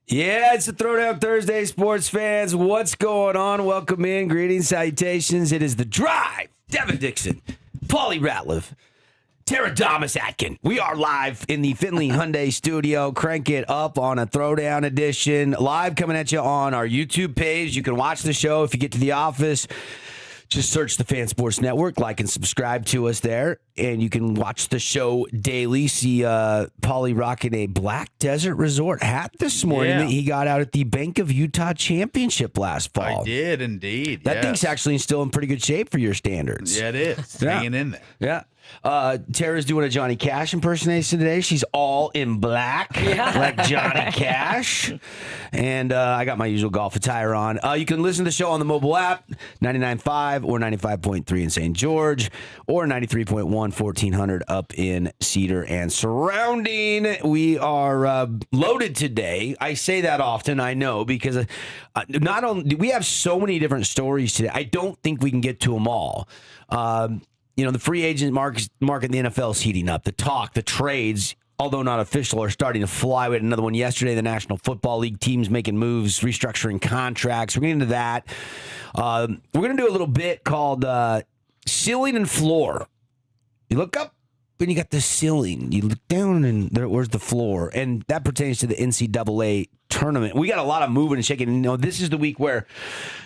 Yeah, it's a Throwdown Thursday, sports fans. What's going on? Welcome in. Greetings, salutations. It is The Drive. Devin, Dixon, Paulie Ratliff, Damas Atkin. We are live in the Finley Hyundai studio. Crank it up on a Throwdown edition. Live coming at you on our YouTube page. You can watch the show if you get to the office. Just search the Fan Sports Network, like and subscribe to us there, and you can watch the show daily. See Paulie rocking a Black Desert Resort hat this morning that he got out at the Bank of Utah Championship last fall. I did indeed. That thing's actually still in pretty good shape for your standards. Yeah, it is. Hanging in there. Yeah. Tara's doing a Johnny Cash impersonation today. She's all in black, like Johnny Cash. And I got my usual golf attire on. You can listen to the show on the mobile app, 99.5 or 95.3 in St. George, or 93.1, 1400 up in Cedar and surrounding. We are loaded today. I say that often, I know, because not only we have so many different stories today, I don't think we can get to them all. The free agent market in the NFL is heating up. The talk, the trades, although not official, are starting to fly. We had another one yesterday. The National Football League teams making moves, restructuring contracts. We're getting into that. We're going to do a little bit called ceiling and floor. You look up and you got the ceiling. You look down and where's the floor? And that pertains to the NCAA tournament. We got a lot of moving and shaking. This is the week where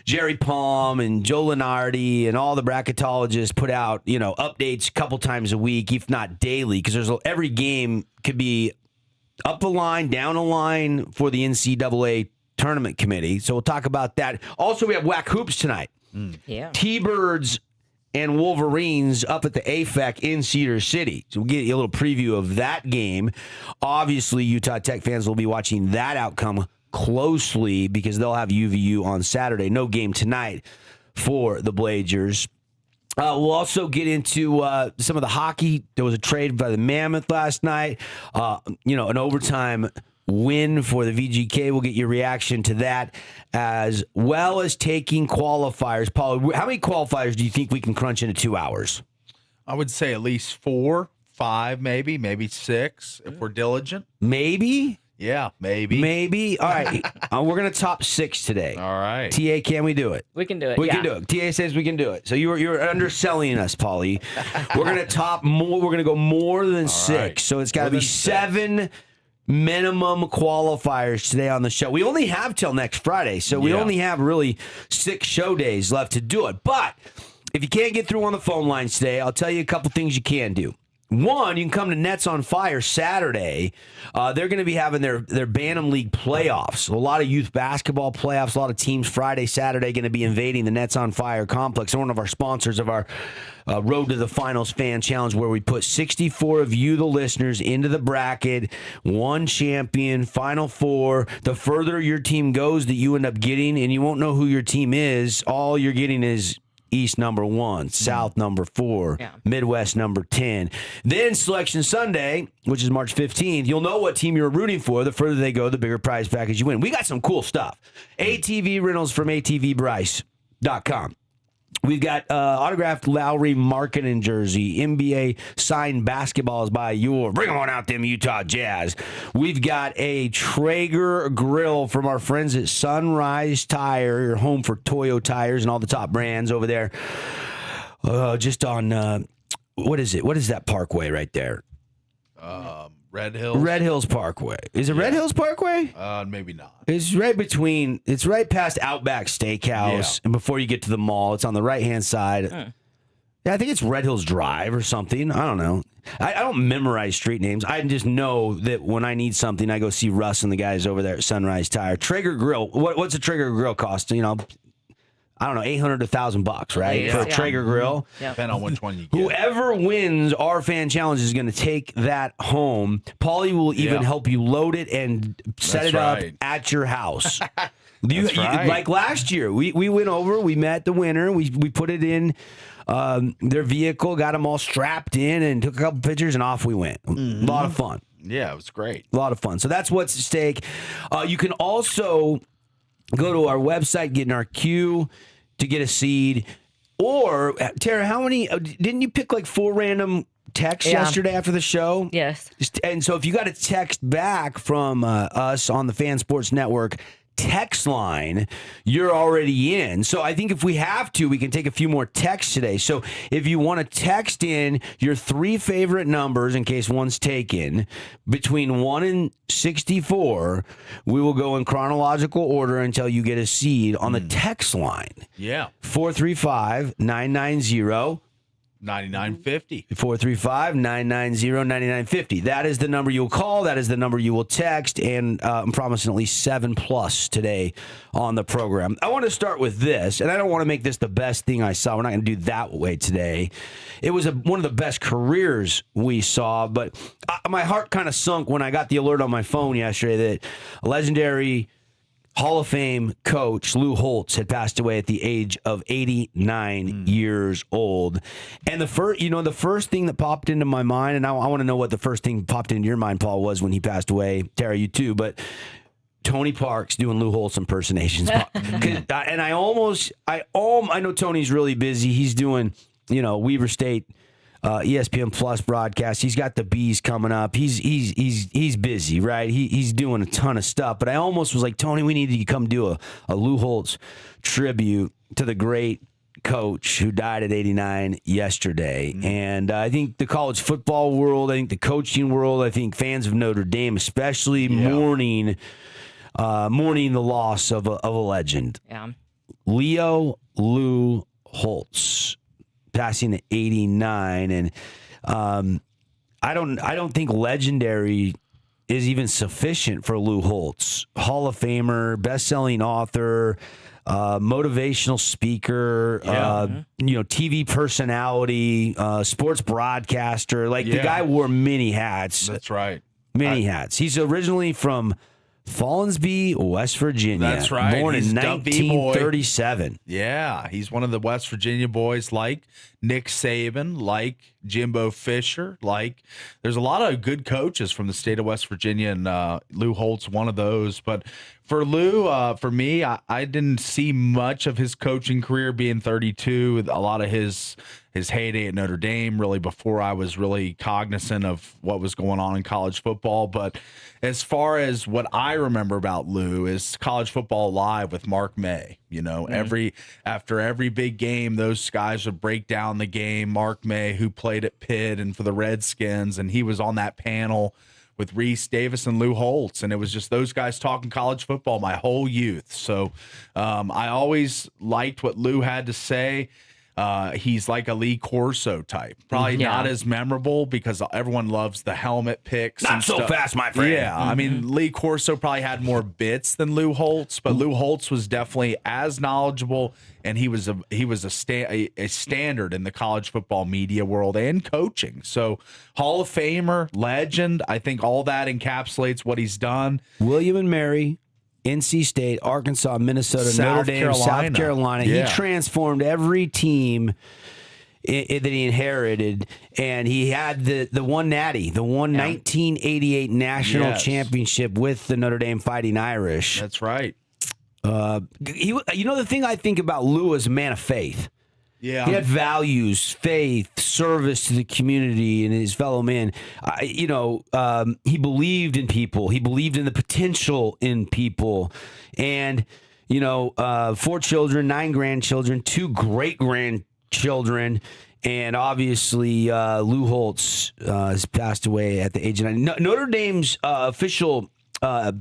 Jerry Palm and Joe Lenardi and all the bracketologists put out, updates a couple times a week, if not daily, because every game could be up a line, down a line for the NCAA tournament committee. So we'll talk about that. Also, we have Whack Hoops tonight. Yeah. T-Birds and Wolverines up at the AFEC in Cedar City. So we'll get you a little preview of that game. Obviously, Utah Tech fans will be watching that outcome closely because they'll have UVU on Saturday. No game tonight for the Blazers. We'll also get into some of the hockey. There was a trade by the Mammoth last night. An overtime win for the VGK. We'll get your reaction to that, as well as taking qualifiers. Paul, how many qualifiers do you think we can crunch into 2 hours? I would say at least 4, 5, maybe 6 if we're diligent. Maybe? Yeah, maybe. Maybe. All right. We're going to top 6 today. All right. TA, can we do it? We can do it. We can do it. TA says we can do it. So you're underselling us, Paulie. We're going to top more. We're going to go more than 6. Right. So it's got to be 7 minimum qualifiers today on the show. We only have till next Friday, so we only have really 6 show days left to do it. But if you can't get through on the phone lines today, I'll tell you a couple things you can do. One, you can come to Nets on Fire Saturday. They're going to be having their Bantam League playoffs. A lot of youth basketball playoffs. A lot of teams Friday, Saturday going to be invading the Nets on Fire complex. They're one of our sponsors of our Road to the Finals Fan Challenge, where we put 64 of you, the listeners, into the bracket. 1 champion, Final 4. The further your team goes that you end up getting, and you won't know who your team is, all you're getting is East number 1, South number 4, Midwest number 10. Then Selection Sunday, which is March 15th, you'll know what team you're rooting for. The further they go, the bigger prize package you win. We got some cool stuff. ATV rentals from atvbryce.com. We've got autographed Lowry marketing jersey, NBA signed basketballs by your. Bring on out them Utah Jazz. We've got a Traeger grill from our friends at Sunrise Tire, your home for Toyo tires and all the top brands over there. Just on, what is it? What is that parkway right there? Red Hills. Red Hills Parkway. Is it Red Hills Parkway? Maybe not. It's right past Outback Steakhouse, and before you get to the mall, it's on the right-hand side. Yeah, I think it's Red Hills Drive or something. I don't know. I don't memorize street names. I just know that when I need something, I go see Russ and the guys over there at Sunrise Tire. Traeger Grill. What's a Traeger Grill cost? I don't know, $800 to $1,000, right? For a Traeger grill. Depending on which one you get. Whoever wins our fan challenge is going to take that home. Paulie will even help you load it and set it up at your house. Like last year, we went over, we met the winner, we put it in their vehicle, got them all strapped in, and took a couple pictures, and off we went. A lot of fun. Yeah, it was great. A lot of fun. So that's what's at stake. You can also go to our website, get in our queue to get a seed. Or, Tara, how many, didn't you pick like 4 random text yesterday after the show? Yes. And so if you got a text back from us on the Fan Sports Network text line, you're already in. So I think if we have to, we can take a few more texts today. So if you want to text in your 3 favorite numbers in case one's taken between 1 and 64, we will go in chronological order until you get a seed on the text line. Yeah. 435-990 $99.50. 435-990-9950. That is the number you'll call. That is the number you will text. And I'm promising at least 7+ today on the program. I want to start with this, and I don't want to make this the best thing I saw. We're not going to do that way today. It was one of the best careers we saw, but my heart kind of sunk when I got the alert on my phone yesterday that a legendary Hall of Fame coach Lou Holtz had passed away at the age of 89 years old. And the first thing that popped into my mind, and I want to know what the first thing popped into your mind, Paul, was when he passed away. Tara, you too, but Tony Parks doing Lou Holtz impersonations. And I know Tony's really busy. He's doing, Weaver State ESPN Plus broadcast. He's got the Bees coming up. He's busy, right? He's doing a ton of stuff. But I almost was like, Tony, we need to come do a Lou Holtz tribute to the great coach who died at 89 yesterday. And I think the college football world, I think the coaching world, I think fans of Notre Dame especially mourning the loss of a legend. Yeah. Lou Holtz, passing at 89, and I don't think legendary is even sufficient for Lou Holtz. Hall of Famer, best-selling author, motivational speaker, TV personality, sports broadcaster. The guy wore many hats. That's right. Many hats. He's originally from Fallsby, West Virginia. That's right. Born in He's 1937. Yeah, he's one of the West Virginia boys like Nick Saban, like Jimbo Fisher, there's a lot of good coaches from the state of West Virginia, and Lou Holtz, one of those. But for Lou, for me, I didn't see much of his coaching career being 32. A lot of his heyday at Notre Dame, really before I was really cognizant of what was going on in college football. But as far as what I remember about Lou is College Football Live with Mark May. After every big game, those guys would break down the game. Mark May, who played at Pitt and for the Redskins, and he was on that panel with Reese Davis and Lou Holtz, and it was just those guys talking college football my whole youth. So I always liked what Lou had to say. He's like a Lee Corso type. Probably not as memorable because everyone loves the helmet picks. Not so fast, my friend. Yeah, I mean, Lee Corso probably had more bits than Lou Holtz, but Lou Holtz was definitely as knowledgeable, and he was a standard in the college football media world and coaching. So Hall of Famer, legend. I think all that encapsulates what he's done. William and Mary, NC State, Arkansas, Minnesota, Notre Dame, South Carolina. Yeah. He transformed every team that he inherited, and he had the one natty, the 1988 national championship with the Notre Dame Fighting Irish. That's right. The thing I think about Lou is a man of faith. Yeah, he had values, faith, service to the community and his fellow men. He believed in people. He believed in the potential in people. And, 4 children, 9 grandchildren, 2 great-grandchildren. And obviously, Lou Holtz has passed away at the age of 9. Notre Dame's official at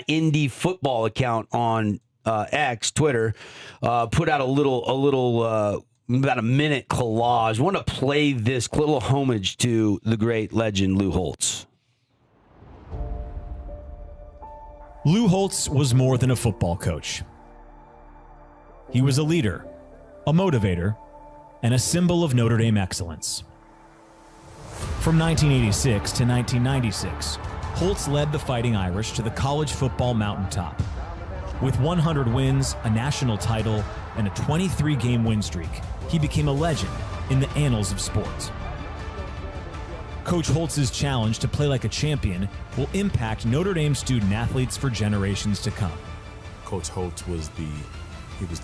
Indy football account on X, Twitter, put out a little about a minute collage. I want to play this little homage to the great legend Lou Holtz. Lou Holtz was more than a football coach. He was a leader, a motivator, and a symbol of Notre Dame excellence. From 1986 to 1996, Holtz led the Fighting Irish to the college football mountaintop. With 100 wins, a national title, and a 23-game win streak, he became a legend in the annals of sports. Coach Holtz's challenge to play like a champion will impact Notre Dame student-athletes for generations to come. Coach Holtz was the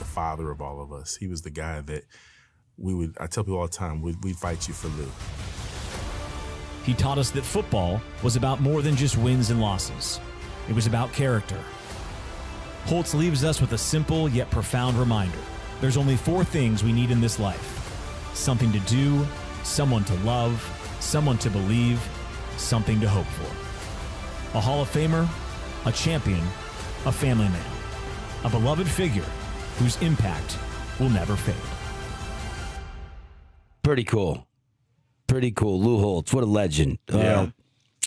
father of all of us. He was the guy that I tell people all the time, we'd fight you for Lou. He taught us that football was about more than just wins and losses. It was about character. Holtz leaves us with a simple yet profound reminder. There's only 4 things we need in this life: something to do, someone to love, someone to believe, something to hope for. A Hall of Famer, a champion, a family man, a beloved figure whose impact will never fade. Pretty cool. Pretty cool. Lou Holtz, what a legend. Yeah.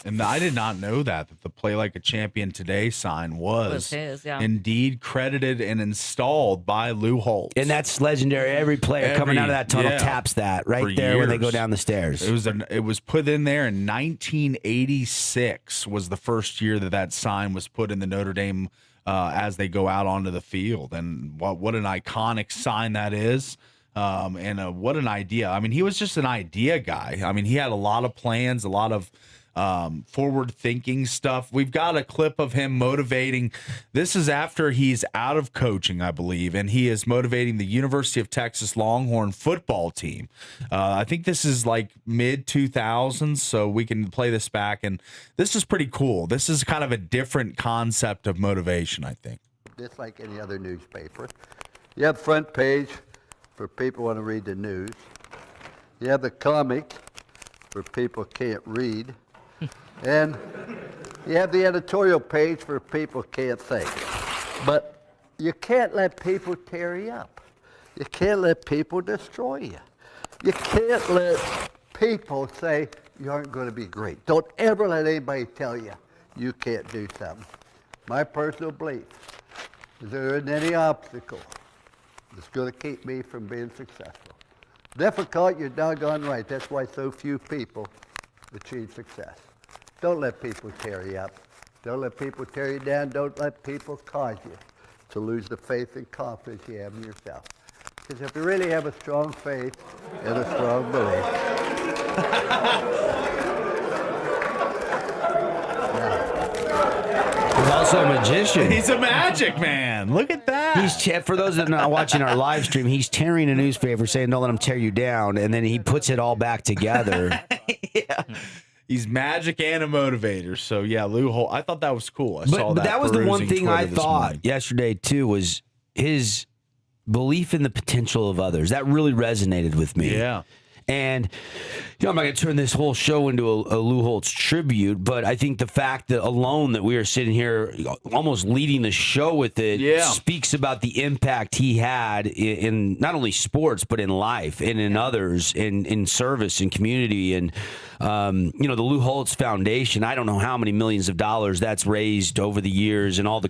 And I did not know that the Play Like a Champion Today sign was his, yeah. indeed credited and installed by Lou Holtz. And that's legendary. Every player coming out of that tunnel taps that right For there when they go years. down the stairs. It was put in there in 1986 was the first year that sign was put in the Notre Dame as they go out onto the field. And what an iconic sign that is. And what an idea. I mean, he was just an idea guy. I mean, he had a lot of plans, a lot of forward-thinking stuff. We've got a clip of him motivating. This is after he's out of coaching, I believe, and he is motivating the University of Texas Longhorn football team. I think this is like mid-2000s, so we can play this back, and this is pretty cool. This is kind of a different concept of motivation, I think. Just like any other newspaper. You have front page for people who want to read the news. You have the comics for people who can't read. And you have the editorial page for people who can't think. But you can't let people tear you up. You can't let people destroy you. You can't let people say you aren't going to be great. Don't ever let anybody tell you you can't do something. My personal belief is there isn't any obstacle that's going to keep me from being successful. Difficult, you're doggone right. That's why so few people achieve success. Don't let people tear you up. Don't let people tear you down. Don't let people cause you to lose the faith and confidence you have in yourself. Because if you really have a strong faith and a strong belief, He's also a magician. He's a magic man. Look at that. For those that are not watching our live stream, he's tearing a newspaper saying, "Don't let him tear you down," and then he puts it all back together. Yeah. He's magic and a motivator. So, yeah, Lou Holt, I thought that was cool. I saw that. But that was the one perusing thing Twitter I this thought morning. yesterday, too, was his belief in the potential of others. That really resonated with me. Yeah. And I'm not going to turn this whole show into a Lou Holtz tribute, but I think the fact that alone that we are sitting here almost leading the show with it speaks about the impact he had in not only sports, but in life and in others, in service and community. And, the Lou Holtz Foundation, I don't know how many millions of dollars that's raised over the years and all the,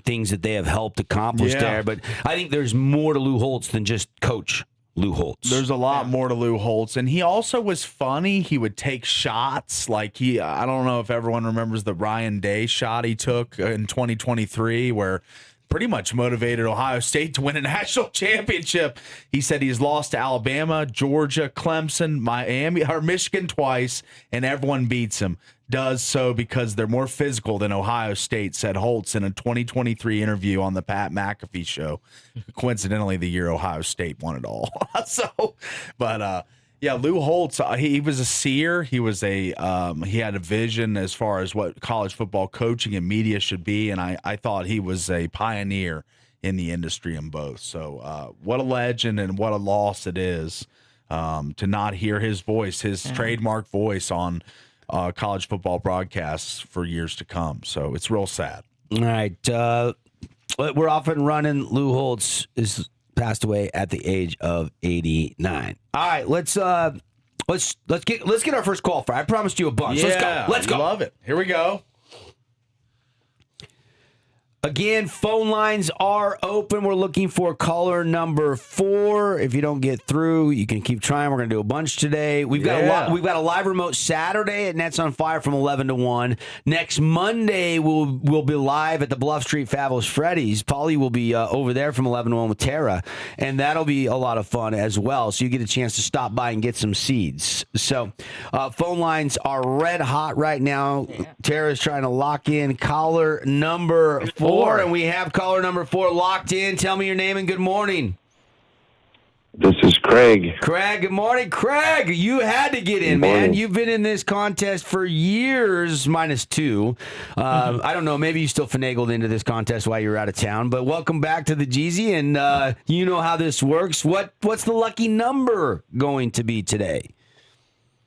things that they have helped accomplish there. But I think there's more to Lou Holtz than just coach Lou Holtz. There's a lot more to Lou Holtz, and he also was funny. He would take shots like I don't know if everyone remembers the Ryan Day shot he took in 2023 where pretty much motivated Ohio State to win a national championship. He said he's lost to Alabama, Georgia, Clemson, Miami, or Michigan twice, and everyone beats him. Does so because they're more physical than Ohio State, said Holtz in a 2023 interview on the Pat McAfee show. Coincidentally, the year Ohio State won it all. Lou Holtz, he was a seer. He was he had a vision as far as what college football coaching and media should be, and I thought he was a pioneer in the industry in both. So what a legend and what a loss it is to not hear his voice, his trademark voice on college football broadcasts for years to come. So it's real sad. All right. We're off and running. Lou Holtz is passed away at the age of 89. All right, let's get our first call. I promised you a bunch. Let's go. Love it. Here we go. Again, phone lines are open. We're looking for caller number 4. If you don't get through, you can keep trying. We're going to do a bunch today. We've got a live remote Saturday at Nets on Fire from 11 to 1. Next Monday, we'll be live at the Bluff Street Fabulous Freddy's. Paulie will be over there from 11 to 1 with Tara, and that'll be a lot of fun as well. So you get a chance to stop by and get some seeds. So phone lines are red hot right now. Yeah. Tara's trying to lock in caller number 4. And we have caller number 4 locked in. Tell me your name and good morning. This is Craig. Craig, good morning. Craig, you had to get in, Good man. morning. You've been in this contest for years, -2. I don't know. Maybe you still finagled into this contest while you were out of town, but welcome back to the Jeezy, and you know how this works. What's the lucky number going to be today?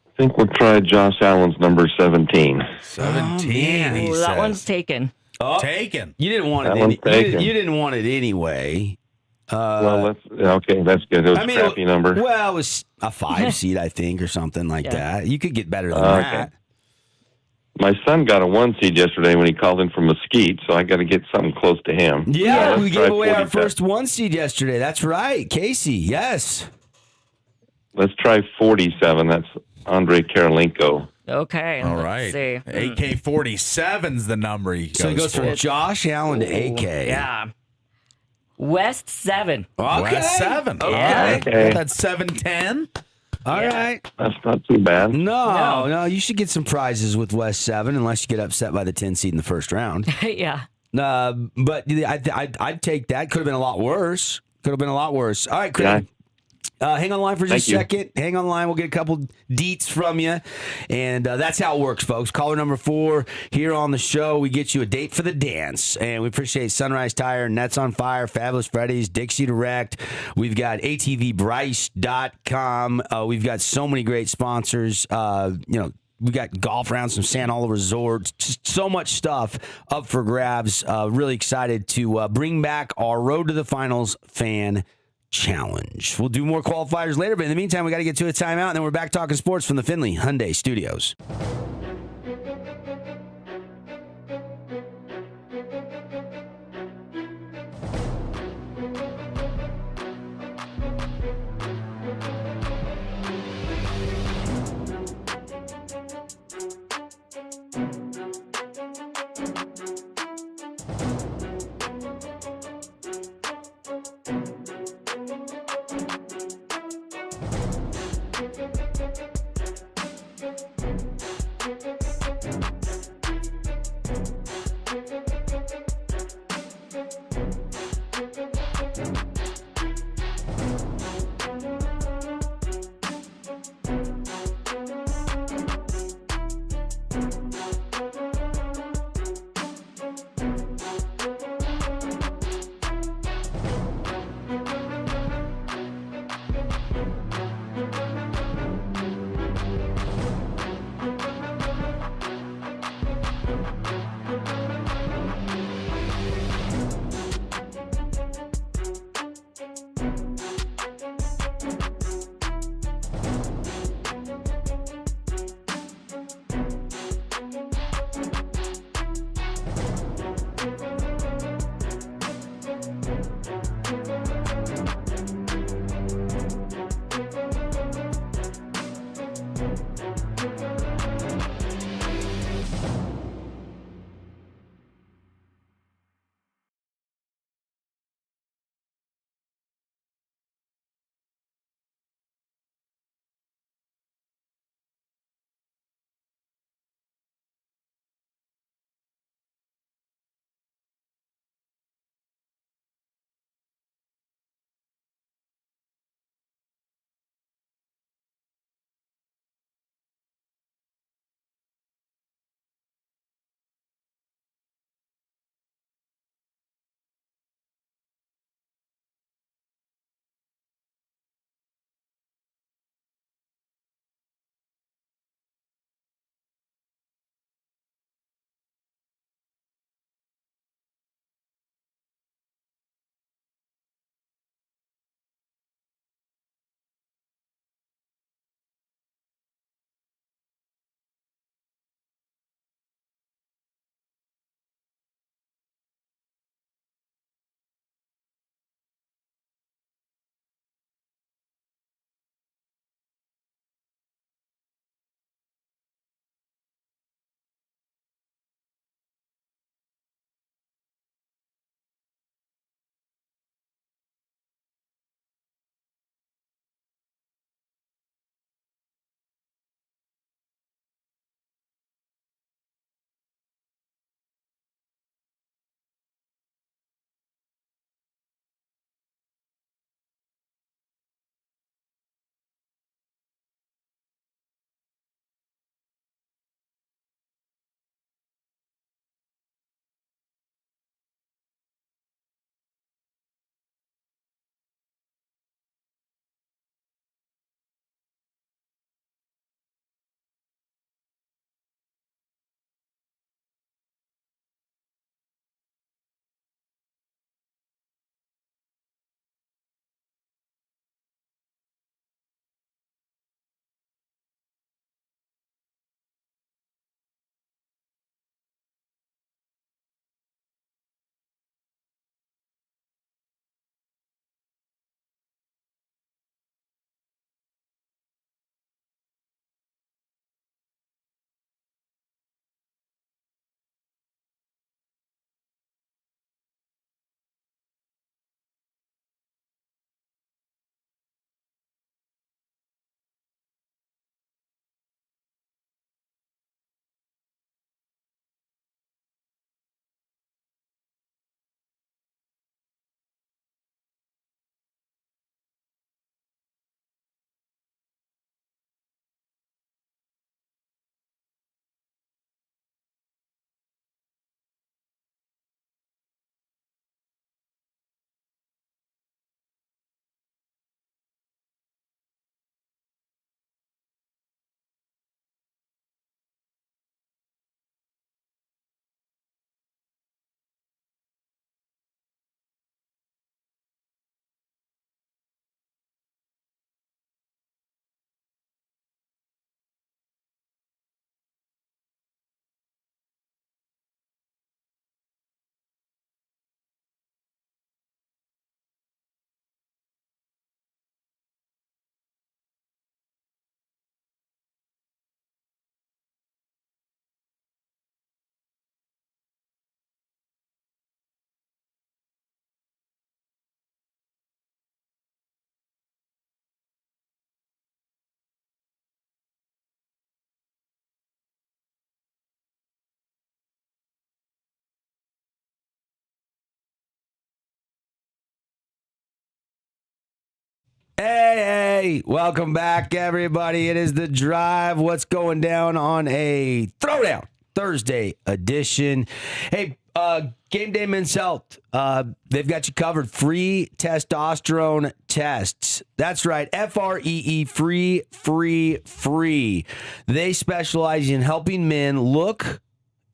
I think we'll try Josh Allen's number 17. 17. He Ooh, says. that one's taken. Oh, Taken. you didn't want That it. one's taken. You didn't want it anyway. Well, that's good. It was a crappy number. Well, it was a 5 seed, I think, or something like that. You could get better than Okay. that. My son got a 1 seed yesterday when he called in from Mesquite, so I got to get something close to him. Yeah, let's we try gave away our 47. first 1 seed yesterday. That's right. Casey, yes. Let's try 47. That's Andre Karolinko. Okay. All let's right. see. AK-47's the number he goes So it goes for. from Josh Allen to AK. Yeah. West 7. Okay. West 7. Yeah. Okay. That's 710. All right. That's not too bad. No, you should get some prizes with West 7 unless you get upset by the 10 seed in the first round. Yeah. But I'd take that. Could have been a lot worse. Could have been a lot worse. All right, Craig. Hang on line for just a Thank you. second. Hang on line. We'll get a couple deets from you. And that's how it works, folks. Caller number 4 here on the show. We get you a date for the dance. And we appreciate Sunrise Tire, Nets on Fire, Fabulous Freddy's, Dixie Direct. We've got ATVBryce.com. We've got so many great sponsors. We got golf rounds from Sand Hollow Resorts. Just so much stuff up for grabs. Really excited to bring back our Road to the Finals fan challenge. We'll do more qualifiers later, but in the meantime, we got to get to a timeout, and then we're back talking sports from the Findlay Hyundai Studios. Hey, welcome back, everybody. It is The Drive. What's going down on a Throwdown Thursday edition? Hey, Game Day Men's Health, they've got you covered. Free testosterone tests. That's right, FREE, free. They specialize in helping men look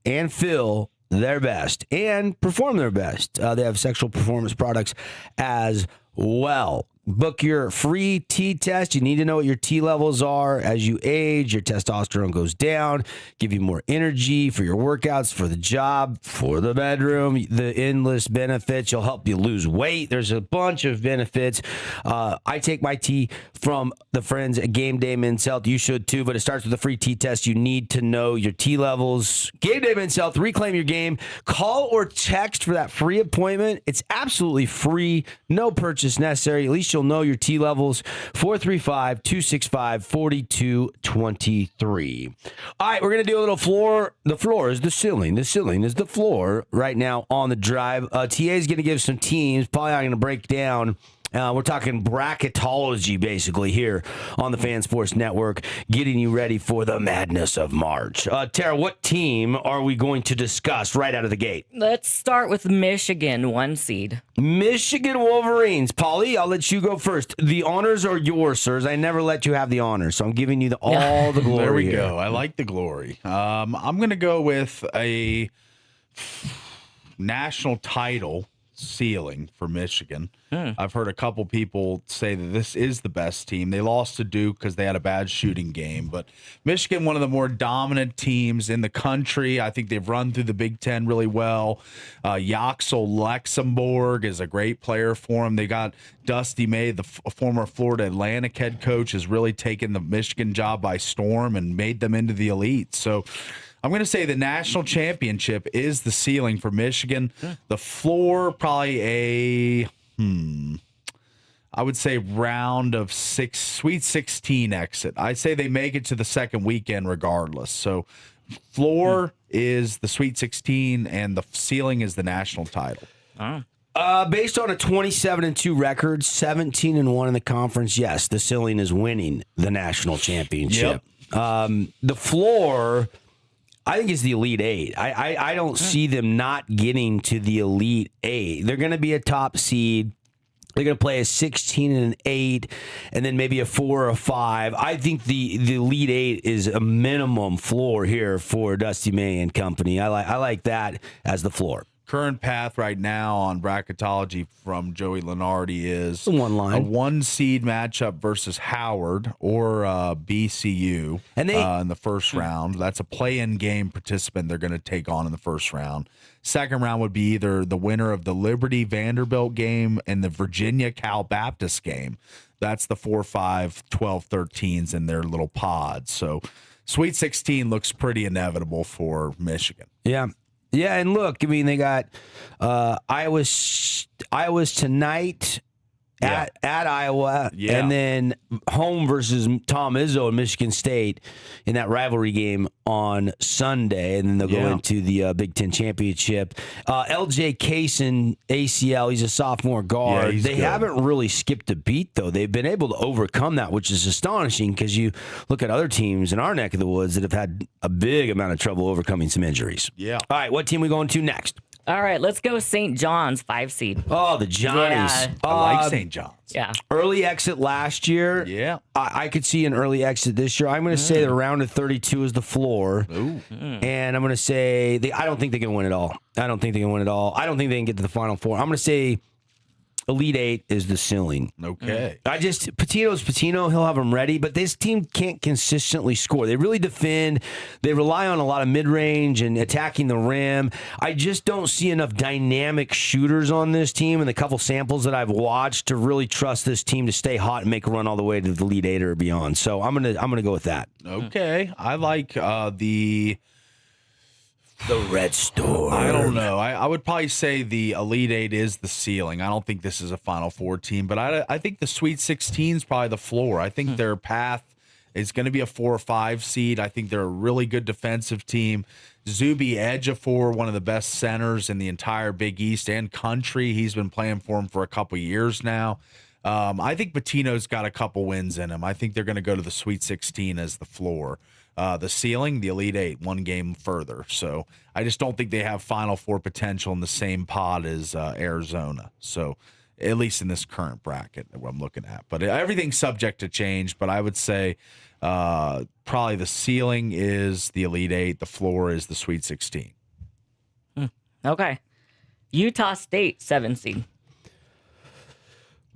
and feel their best and perform their best. They have sexual performance products as well. Book your free T test. You need to know what your T levels are. As you age, your testosterone goes down, give you more energy for your workouts, for the job, for the bedroom, the endless benefits. You'll help you lose weight. There's a bunch of benefits. I take my T from the friends at Game Day Men's Health. You should too, but it starts with a free T test. You need to know your T levels. Game Day Men's Health, reclaim your game. Call or text for that free appointment. It's absolutely free, no purchase necessary. At least you'll know your T levels. 435-265-4223. All right, we're going to do a little floor. The floor is the ceiling. The ceiling is the floor right now on The Drive. TA is going to give some teams. Probably not going to break down. We're talking bracketology basically here on the Fan Sports Network, getting you ready for the madness of March. Tara, what team are we going to discuss right out of the gate? Let's start with Michigan, 1 seed. Michigan Wolverines. Paulie, I'll let you go first. The honors are yours, sirs. I never let you have the honors, so I'm giving you all the glory. There we here. go. I like the glory. I'm going to go with a national title ceiling for Michigan. I've heard a couple people say that this is the best team. They lost to Duke because they had a bad shooting game, but Michigan, one of the more dominant teams in the country. I think they've run through the Big Ten really well. Yaxel Luxembourg is a great player for them. They got Dusty May, the former Florida Atlantic head coach, has really taken the Michigan job by storm and made them into the elite. So I'm going to say the national championship is the ceiling for Michigan. The floor, probably I would say round of Sweet 16 exit. I'd say they make it to the second weekend regardless. So floor is the Sweet 16 and the ceiling is the national title. Based on a 27-2 record, 17-1 in the conference, yes, the ceiling is winning the national championship. The floor, I think, is the Elite Eight. I don't see them not getting to the Elite Eight. They're going to be a top seed. They're going to play a 16 and an 8, and then maybe a 4 or a 5. I think the Elite Eight is a minimum floor here for Dusty May and company. I like that as the floor. Current path right now on bracketology from Joey Lenardi is a 1 seed matchup versus Howard or BCU and they, in the first round. That's a play-in game participant they're going to take on in the first round. Second round would be either the winner of the Liberty Vanderbilt game and the Virginia Cal Baptist game. That's the 4, 5, 12, 13s in their little pods. So Sweet 16 looks pretty inevitable for Michigan. Yeah. Yeah, and look, I mean, they got Iowa's tonight at Iowa, and then home versus Tom Izzo and Michigan State in that rivalry game on Sunday, and then they'll go into the Big Ten championship. LJ Kaysen, ACL, he's a sophomore guard. Yeah, they haven't really skipped a beat, though. They've been able to overcome that, which is astonishing because you look at other teams in our neck of the woods that have had a big amount of trouble overcoming some injuries. Yeah. All right, what team we going to next? All right, let's go St. John's, 5 seed. Oh, the Johnnies. Yeah. I like St. John's. Yeah. Early exit last year. Yeah. I could see an early exit this year. I'm going to say the round of 32 is the floor. Ooh. And I'm going to say I don't think they can win it all. I don't think they can get to the Final Four. I'm going to say Elite Eight is the ceiling. Okay. Patino's Patino. He'll have them ready, but this team can't consistently score. They really defend. They rely on a lot of mid-range and attacking the rim. I just don't see enough dynamic shooters on this team and the couple samples that I've watched to really trust this team to stay hot and make a run all the way to the Elite Eight or beyond. So I'm gonna go with that. Okay. I like the Red Storm. I don't know. I would probably say the Elite Eight is the ceiling. I don't think this is a Final Four team, but I think the Sweet 16 is probably the floor. I think their path is going to be a 4 or 5 seed. I think they're a really good defensive team. Zuby Ejiofor, one of the best centers in the entire Big East and country. He's been playing for him for a couple years now. I think Patino's got a couple wins in him. I think they're going to go to the Sweet 16 as the floor. The ceiling, the Elite Eight, one game further. So I just don't think they have Final Four potential in the same pod as Arizona. So at least in this current bracket that I'm looking at. But everything's subject to change. But I would say probably the ceiling is the Elite Eight. The floor is the Sweet 16. Okay. Utah State, 7 seed.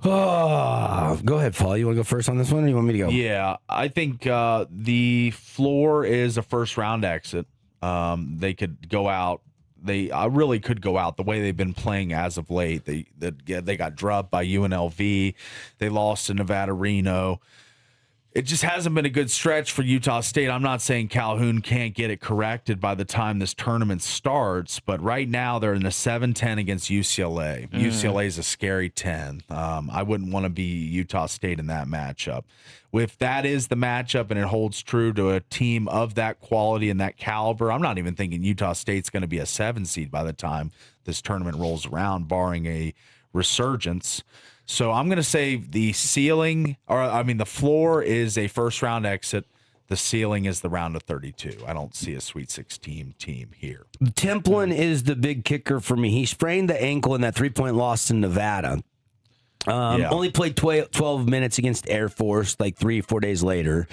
Oh, go ahead, Paul. You want to go first on this one, or you want me to go? Yeah, I think the floor is a first round exit. They could go out. They really could go out the way they've been playing as of late. They got drubbed by UNLV. They lost to Nevada Reno. It just hasn't been a good stretch for Utah State. I'm not saying Calhoun can't get it corrected by the time this tournament starts, but right now they're in the 7-10 against UCLA. UCLA is a scary 10. I wouldn't want to be Utah State in that matchup. If that is the matchup and it holds true to a team of that quality and that caliber, I'm not even thinking Utah State's going to be a 7 seed by the time this tournament rolls around, barring a resurgence. So I'm going to say the floor is a first round exit. The ceiling is the round of 32. I don't see a Sweet 16 team here. Templin is the big kicker for me. He sprained the ankle in that 3-point loss in Nevada. Only played 12 minutes against Air Force like 3-4 days later.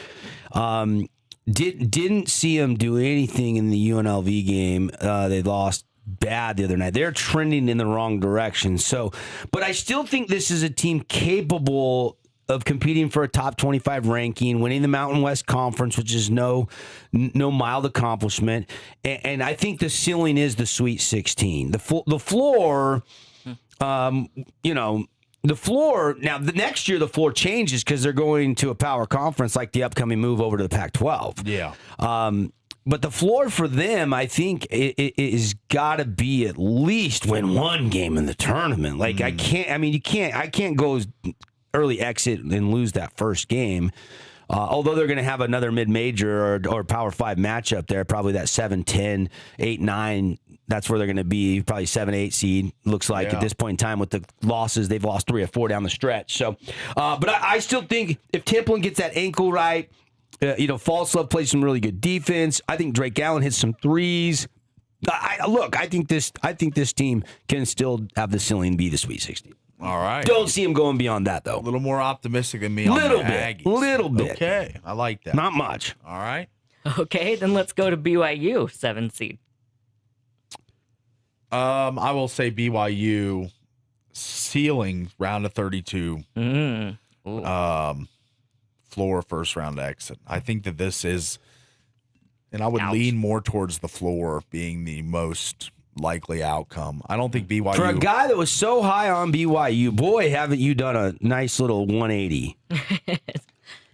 Didn't see him do anything in the UNLV game. They lost bad the other night. They're trending in the wrong direction. So, but I still think this is a team capable of competing for a top 25 ranking, winning the Mountain West Conference, which is no mild accomplishment. And I think the ceiling is the Sweet 16. The floor, the floor, now the next year the floor changes because they're going to a power conference like the upcoming move over to the Pac-12. Yeah. But the floor for them, I think, it is got to be at least win one game in the tournament. Like I can't go early exit and lose that first game. Although they're going to have another mid-major or Power 5 matchup there, probably that 7-10, 8-9. That's where they're going to be, probably 7-8 seed, looks like at this point in time with the losses. They've lost 3 or 4 down the stretch. So, but I still think if Templin gets that ankle right, Falslove plays some really good defense. I think Drake Allen hits some threes. I think this team can still have the ceiling be the Sweet 16. All right. Don't see him going beyond that, though. A little more optimistic than me on the Aggies. Little bit. Okay, I like that. Not much. All right. Okay, then let's go to BYU, 7 seed. I will say BYU ceiling round of 32. Floor first round exit. I think that this is, and I would lean more towards the floor being the most likely outcome. I don't think BYU. For a guy that was so high on BYU, boy, haven't you done a nice little 180.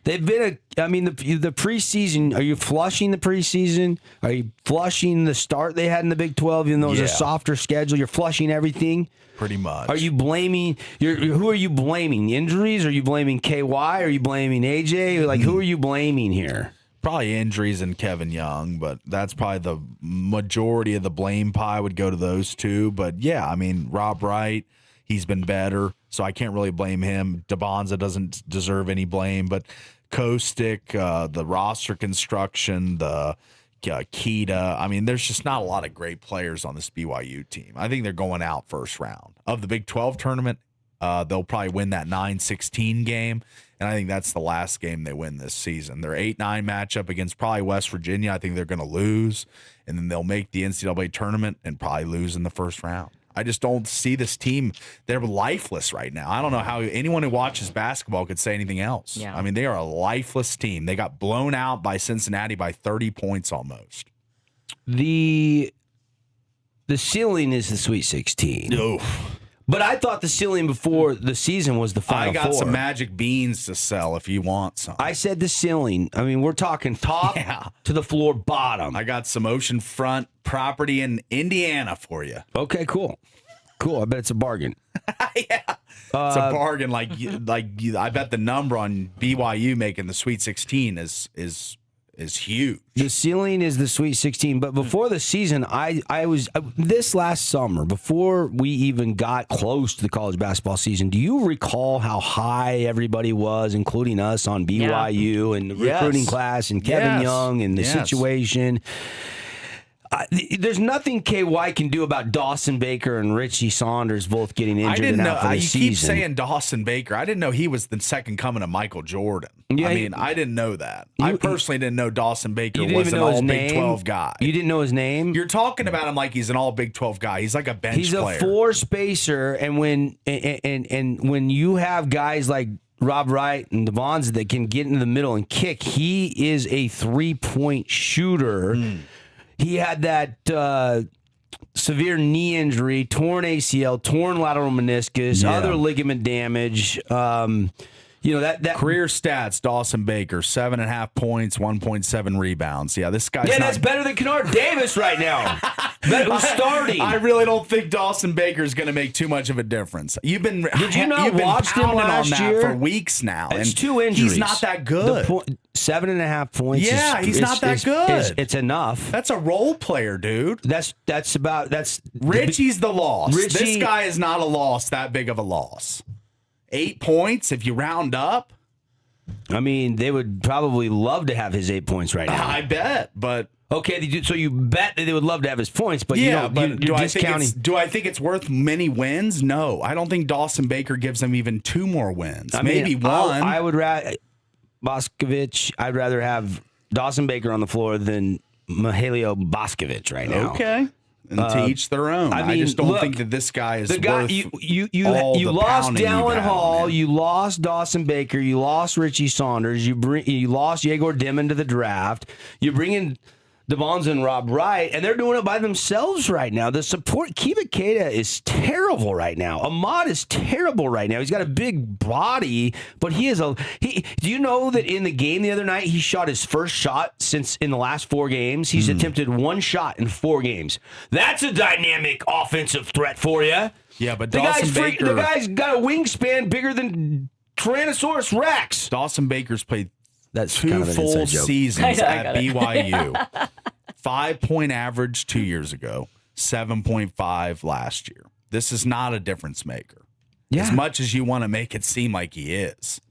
They've been the preseason, are you flushing the preseason? Are you flushing the start they had in the Big 12, even though it was a softer schedule? You're flushing everything? Pretty much. Are you blaming, who are you blaming? Injuries? Are you blaming KY? Are you blaming AJ? Like, who are you blaming here? Probably injuries and Kevin Young, but that's probably the majority of the blame pie would go to those two. But yeah, Rob Wright, he's been better, so I can't really blame him. DeBonza doesn't deserve any blame, but Kostick, the roster construction, the Keita. There's just not a lot of great players on this BYU team. I think they're going out first round of the Big 12 tournament. They'll probably win that 9-16 game, and I think that's the last game they win this season. Their 8-9 matchup against probably West Virginia, I think they're going to lose, and then they'll make the NCAA tournament and probably lose in the first round. I just don't see this team. They're lifeless right now. I don't know how anyone who watches basketball could say anything else. Yeah. They are a lifeless team. They got blown out by Cincinnati by 30 points almost. The ceiling is the Sweet 16. Oof. But I thought the ceiling before the season was the Final Four. I got some magic beans to sell if you want some. I said the ceiling. We're talking top to the floor bottom. I got some oceanfront property in Indiana for you. Okay, cool. I bet it's a bargain. Yeah. It's a bargain. Like I bet the number on BYU making the Sweet 16 is is huge. The ceiling is the Sweet 16, but before the season, I was this last summer, before we even got close to the college basketball season, do you recall how high everybody was, including us, on BYU and the recruiting class and Kevin Young and the situation? There's nothing KY can do about Dawson Baker and Richie Saunders both getting injured and out for the season. You keep saying Dawson Baker. I didn't know he was the second coming of Michael Jordan. Yeah, I didn't know that. I personally didn't know Dawson Baker was an all Big 12 guy. You didn't know his name? You're talking about him like he's an all Big 12 guy. He's like a bench player. He's a four spacer, and when you have guys like Rob Wright and Devonza that can get into the middle and kick, he is a 3-point shooter. He had that severe knee injury, torn ACL, torn lateral meniscus, other ligament damage. That career stats: Dawson Baker, 7.5 points, 1.7 rebounds. Yeah, this guy's that's better than Kennard Davis right now. Who's starting? I really don't think Dawson Baker is going to make too much of a difference. Did you not watch him last year for weeks now? It's 2 injuries. He's not that good. 7.5 points. Yeah, he's not that good. It's enough. That's a role player, dude. That's Richie's the loss. Richie, this guy is not a loss. That big of a loss. 8 points if you round up. I mean, they would probably love to have his 8 points right now. I bet, but okay, so you bet that they would love to have his points, but you're discounting. Do I think it's worth many wins? No, I don't think Dawson Baker gives them even 2 more wins. Maybe one. I would rather Boscovich. I'd rather have Dawson Baker on the floor than Mihailo Boscovich right now. Okay. And to each their own. I just don't think that this guy is worth you lost Dallin Hall, you lost Dawson Baker, you lost Richie Saunders, you lost Yegor Dimon to the draft. You bring in DeBonza and Rob Wright, and they're doing it by themselves right now. The support, Kiva Keita is terrible right now. Ahmad is terrible right now. He's got a big body, but do you know that in the game the other night, he shot his first shot since in the last 4 games? He's attempted 1 shot in 4 games. That's a dynamic offensive threat for you. Yeah, but the guy's got a wingspan bigger than Tyrannosaurus Rex. Dawson Baker's played That's 2 kind of full seasons at BYU. 5-point average 2 years ago, 7.5 last year. This is not a difference maker. Yeah. As much as you want to make it seem like he is.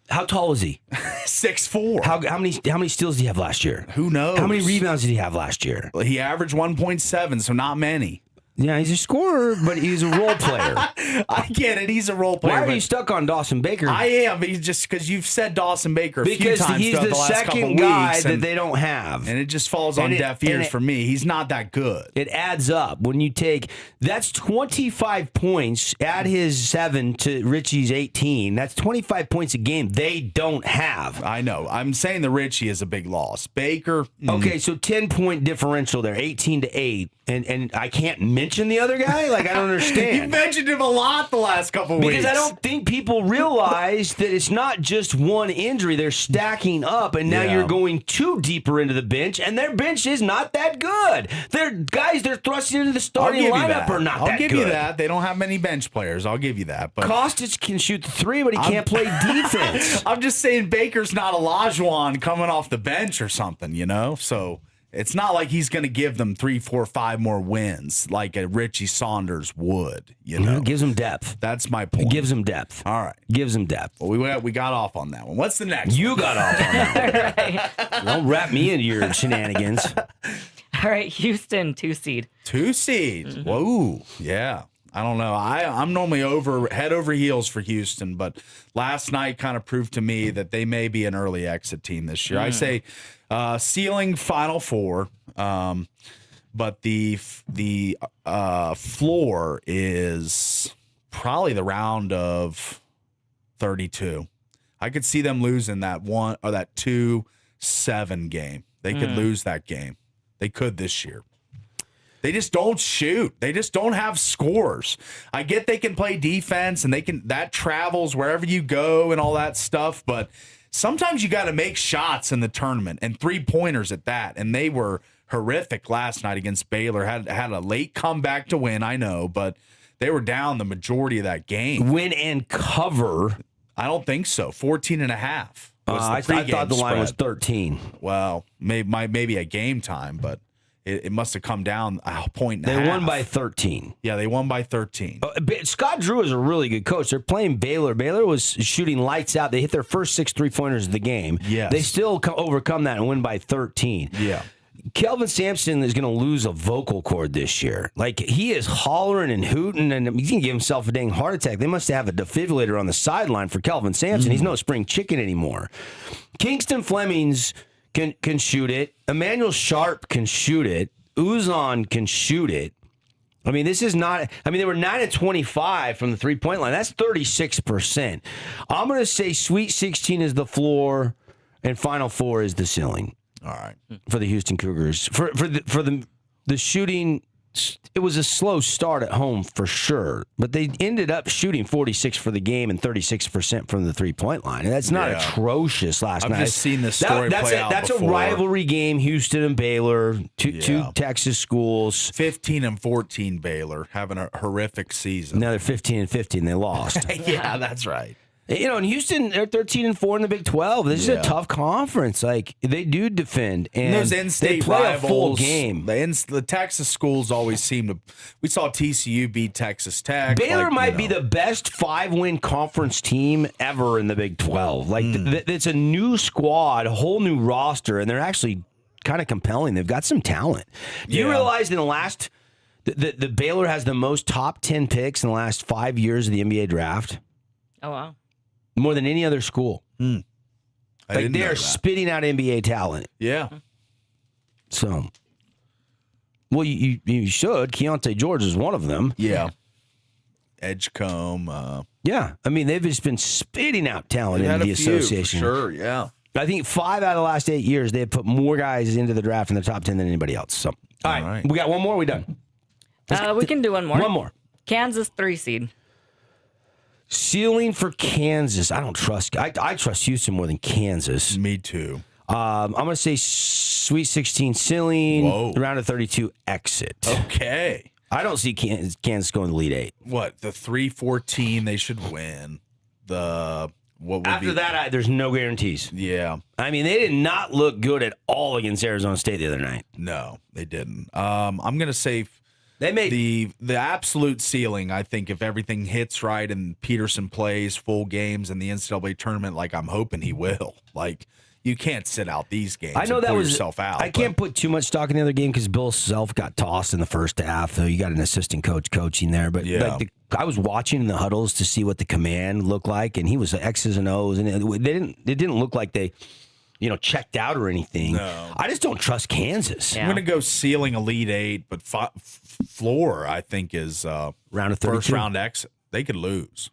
How tall is he? 6'4". How many steals did he have last year? Who knows? How many rebounds did he have last year? He averaged 1.7, so not many. Yeah, he's a scorer, but he's a role player. I get it. He's a role player. Why are you stuck on Dawson Baker? I am. He's just because you've said Dawson Baker a few times he's throughout the last second couple guy weeks, that they don't have. And it just falls on deaf ears for me. He's not that good. It adds up. When you take, that's 25 points, add his 7 to Richie's 18. That's 25 points a game they don't have. I know. I'm saying the Richie is a big loss. Baker. Okay, so 10-point differential there, 18-8. And I can't mention the other guy? Like, I don't understand. You mentioned him a lot the last couple of weeks. Because I don't think people realize that it's not just one injury. They're stacking up, and now you're going too deeper into the bench, and their bench is not that good. They're thrusting into the starting lineup are not that good. I'll give you that. They don't have many bench players. I'll give you that. But Kostic can shoot the 3, but he can't play defense. I'm just saying Baker's not Olajuwon coming off the bench or something, So it's not like he's going to give them 3, 4, 5 more wins like a Richie Saunders would. It gives them depth. That's my point. It gives them depth. All right. Gives them depth. Well, we got off on that one. What's the next You one? got off on that one. Don't wrap me into your shenanigans. All right, Houston, 2 seed. 2 seed. Mm-hmm. Whoa. Yeah. I don't know. I'm normally head over heels for Houston, but last night kind of proved to me that they may be an early exit team this year. I say ceiling Final Four, but the floor is probably the round of 32. I could see them losing that 2-7 game. They could lose that game. They could this year. They just don't shoot. They just don't have scores. I get they can play defense and that travels wherever you go and all that stuff, but sometimes you got to make shots in the tournament and 3-pointers at that. And they were horrific last night against Baylor. Had a late comeback to win, I know, but they were down the majority of that game. Win and cover. I don't think so. 14.5. I thought the line was 13. Well, maybe a game time, but it must have come down a point and a half. They won by 13. Yeah, they won by 13. Scott Drew is a really good coach. They're playing Baylor. Baylor was shooting lights out. They hit their first 6 3-pointers of the game. Yes. They still overcome that and win by 13. Yeah. Kelvin Sampson is going to lose a vocal cord this year. Like, he is hollering and hooting, and he's going to give himself a dang heart attack. They must have a defibrillator on the sideline for Kelvin Sampson. He's no spring chicken anymore. Kingston Flemings can shoot it. Emmanuel Sharp can shoot it. Uzon can shoot it. I mean, this is not. I mean, they were 9-25 from the 3-point line. That's 36%. I'm going to say Sweet 16 is the floor, and Final Four is the ceiling. All right. For the Houston Cougars. For the shooting, it was a slow start at home for sure, but they ended up shooting 46 for the game and 36% from the 3-point line. And that's not atrocious last night. I've just seen this story play out That's before. a rivalry game, Houston and Baylor, two Texas schools. 15 and 14 Baylor having a horrific season. Now they're 15 and 15. They lost. Yeah, that's right. You know, in Houston, they're 13 and 4 in the Big 12. This is a tough conference. Like, they do defend, and those in-state they play rivals, a full game. The Texas schools always seem to. We saw TCU beat Texas Tech. Baylor might be the best 5-win conference team ever in the Big 12. Like, it's a new squad, a whole new roster, and they're actually kind of compelling. They've got some talent. Do you realize in the last, the Baylor has the most top 10 picks in the last 5 years of the NBA draft? Oh, wow. More than any other school. Like, they are spitting out NBA talent. Yeah. So, well, you should. Keontae George is one of them. Yeah. Edgecombe. Yeah. I mean, they've just been spitting out talent into the association. Sure, yeah. I think 5 out of the last 8 years, they have put more guys into the draft in the top 10 than anybody else. So, all right. We got one more. We done? We can do one more. One more. Kansas 3 seed. Ceiling for Kansas. I don't trust. I trust Houston more than Kansas. Me too. I'm going to say Sweet 16 ceiling. Round of 32 exit. Okay. I don't see Kansas going to Elite 8. What, the 3-14 they should win. After that, there's no guarantees. Yeah. I mean, they did not look good at all against Arizona State the other night. No, they didn't. I'm going to say they made the absolute ceiling. I think if everything hits right and Peterson plays full games in the NCAA tournament, like I'm hoping he will. Like, you can't sit out these games. I know and that pull was yourself out. I can't put too much stock in the other game because Bill Self got tossed in the first half. So you got an assistant coach coaching there, but I was watching in the huddles to see what the command looked like, and he was X's and O's, and it didn't look like they, checked out or anything. No. I just don't trust Kansas. Yeah. I'm going to go ceiling Elite 8, but floor I think is round of 32. First round exit. They could lose.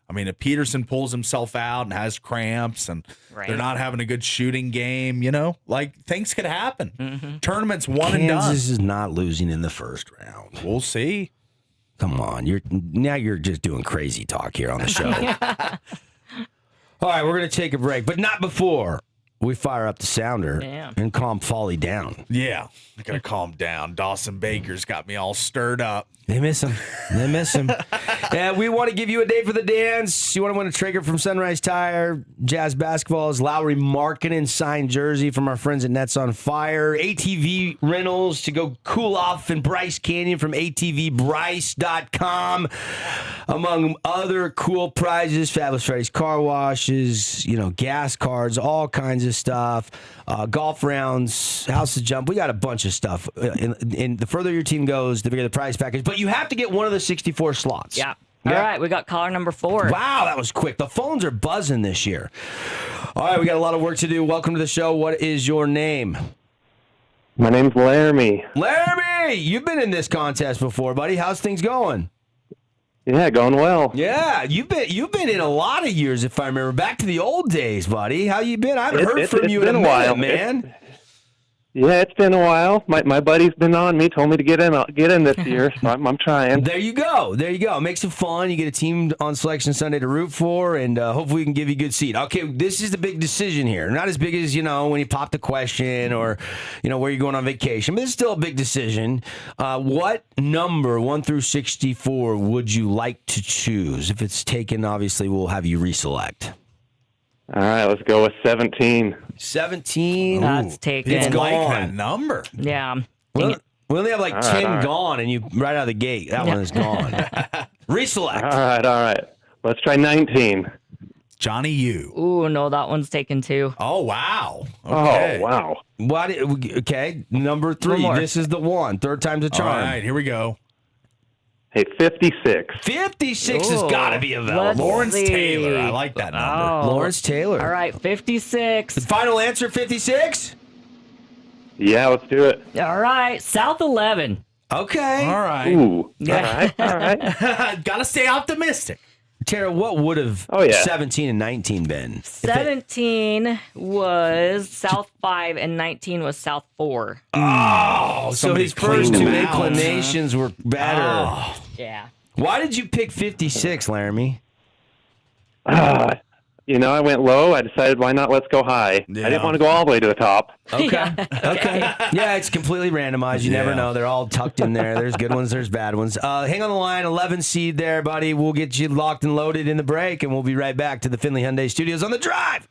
I mean, if Peterson pulls himself out and has cramps and they're not having a good shooting game, like things could happen. Mm-hmm. Tournament's one and done. Kansas is not losing in the first round. We'll see. Come on, you're just doing crazy talk here on the show. All right, we're gonna take a break, but not before we fire up the sounder and calm Folly down. Yeah, I gotta calm down. Dawson Baker's got me all stirred up. They miss him. And we want to give you a day for the dance. You want to win a Traeger from Sunrise Tire, Jazz Basketball's Lowry Markkinen signed jersey from our friends at Nets on Fire, ATV rentals to go cool off in Bryce Canyon from ATVBryce.com, among other cool prizes, Fabulous Freddy's car washes, gas cards, all kinds of stuff, golf rounds, house to jump. We got a bunch of stuff. And the further your team goes, the bigger the prize package. But you have to get one of the 64 slots. Yeah. All right, we got caller number 4. Wow, that was quick. The phones are buzzing this year. All right, we got a lot of work to do. Welcome to the show. What is your name? My name's Laramie. Laramie, you've been in this contest before, buddy. How's things going? Yeah, going well. Yeah, you've been in a lot of years, if I remember. Back to the old days, buddy. How you been? I haven't heard from you in a while, man. Yeah, it's been a while. My buddy's been on me, told me to get in this year, so I'm trying. There you go. It makes it fun. You get a team on Selection Sunday to root for, and hopefully we can give you a good seat. Okay, this is the big decision here. Not as big as, when you pop the question or, where you're going on vacation, but it's still a big decision. What number, 1 through 64, would you like to choose? If it's taken, obviously we'll have you reselect. All right, let's go with 17. 17. That's taken. It's I like gone. that number. Yeah. We only have like All 10 right, all right. gone, and you right out of the gate. That one is gone. Reselect. All right. Let's try 19. Johnny U. Ooh, no, that one's taken too. Oh, wow. Okay. Oh, wow. Okay, number 3. One more. This is the one. Third time's a All charm. right, here we go. Hey, 56. 56 has Ooh, got to be let's available. Lawrence see. Taylor. I like that number. Oh. Lawrence Taylor. All right, 56. Final answer, 56? Yeah, let's do it. All right, South 11. Okay. All right. Ooh. Yeah. All right. Got to stay optimistic. Tara, what would have Oh, yeah. 17 and 19 been? 17 was South 5 and 19 was South 4. Oh, so somebody his first cleaned two him out. inclinations were better. Oh. Yeah. Why did you pick 56, Laramie? I went low. I decided, why not? Let's go high. Yeah. I didn't want to go all the way to the top. Okay. Okay. Yeah, it's completely randomized. You never Yeah. know. They're all tucked in there. There's good ones, there's bad ones. Hang on the line. 11 seed there, buddy. We'll get you locked and loaded in the break, and we'll be right back to the Finley Hyundai Studios on the drive.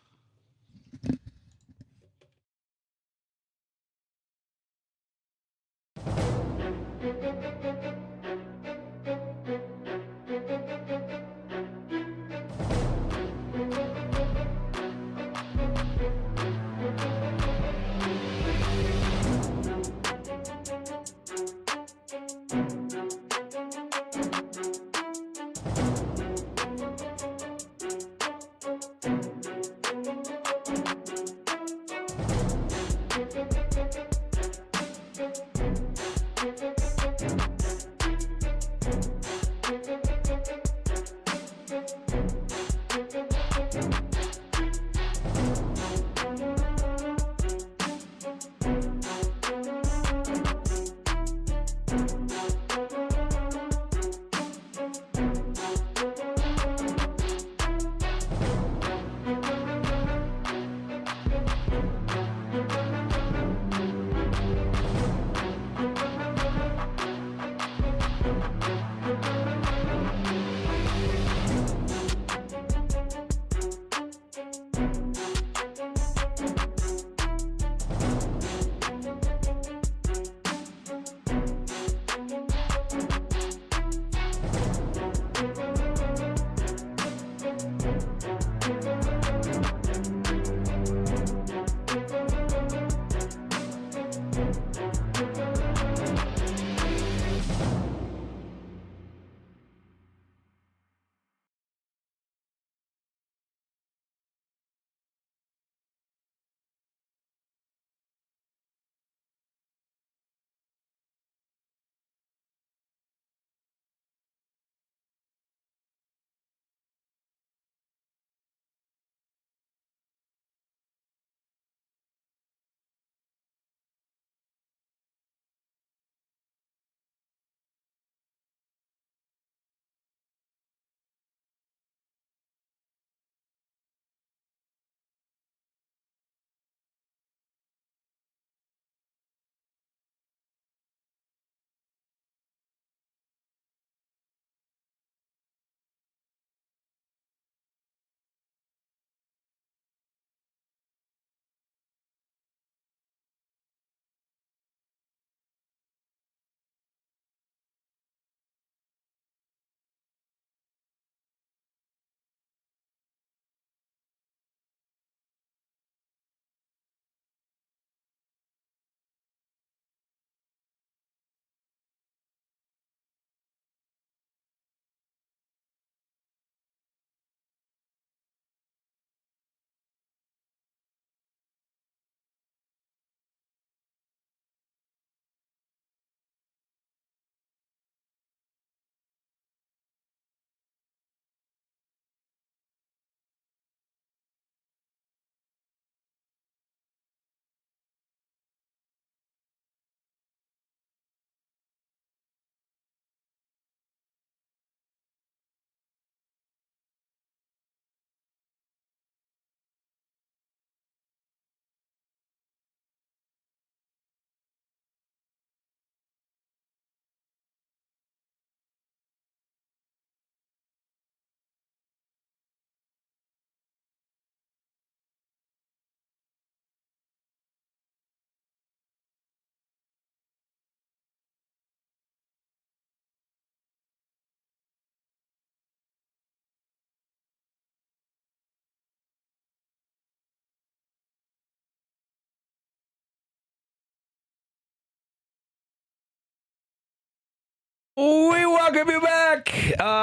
We welcome you back.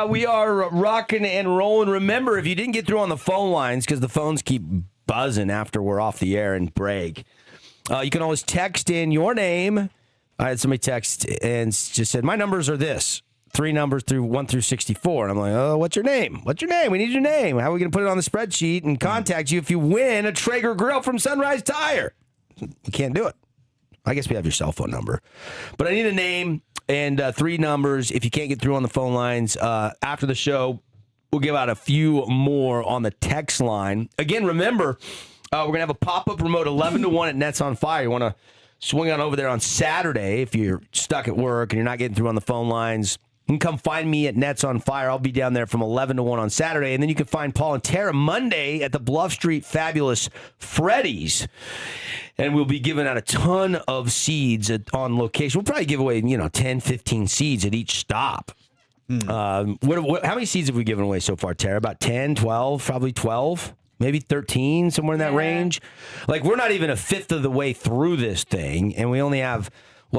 We are rocking and rolling. Remember, if you didn't get through on the phone lines, because the phones keep buzzing after we're off the air and break, you can always text in your name. I had somebody text and just said, my numbers are this. 3 numbers through 1 through 64. And I'm like, oh, what's your name? What's your name? We need your name. How are we going to put it on the spreadsheet and contact you if you win a Traeger grill from Sunrise Tire? We can't do it. I guess we have your cell phone number. But I need a name and 3 numbers. If you can't get through on the phone lines, after the show, we'll give out a few more on the text line. Again, remember, we're going to have a pop-up remote 11 to 1 at Nets on Fire. You want to swing on over there on Saturday if you're stuck at work and you're not getting through on the phone lines. You can come find me at Nets on Fire. I'll be down there from 11 to 1 on Saturday. And then you can find Paul and Tara Monday at the Bluff Street Fabulous Freddy's. And we'll be giving out a ton of seeds on location. We'll probably give away, 10, 15 seeds at each stop. How many seeds have we given away so far, Tara? About 10, 12, probably 12, maybe 13, somewhere in that range. Like, we're not even a fifth of the way through this thing, and we only have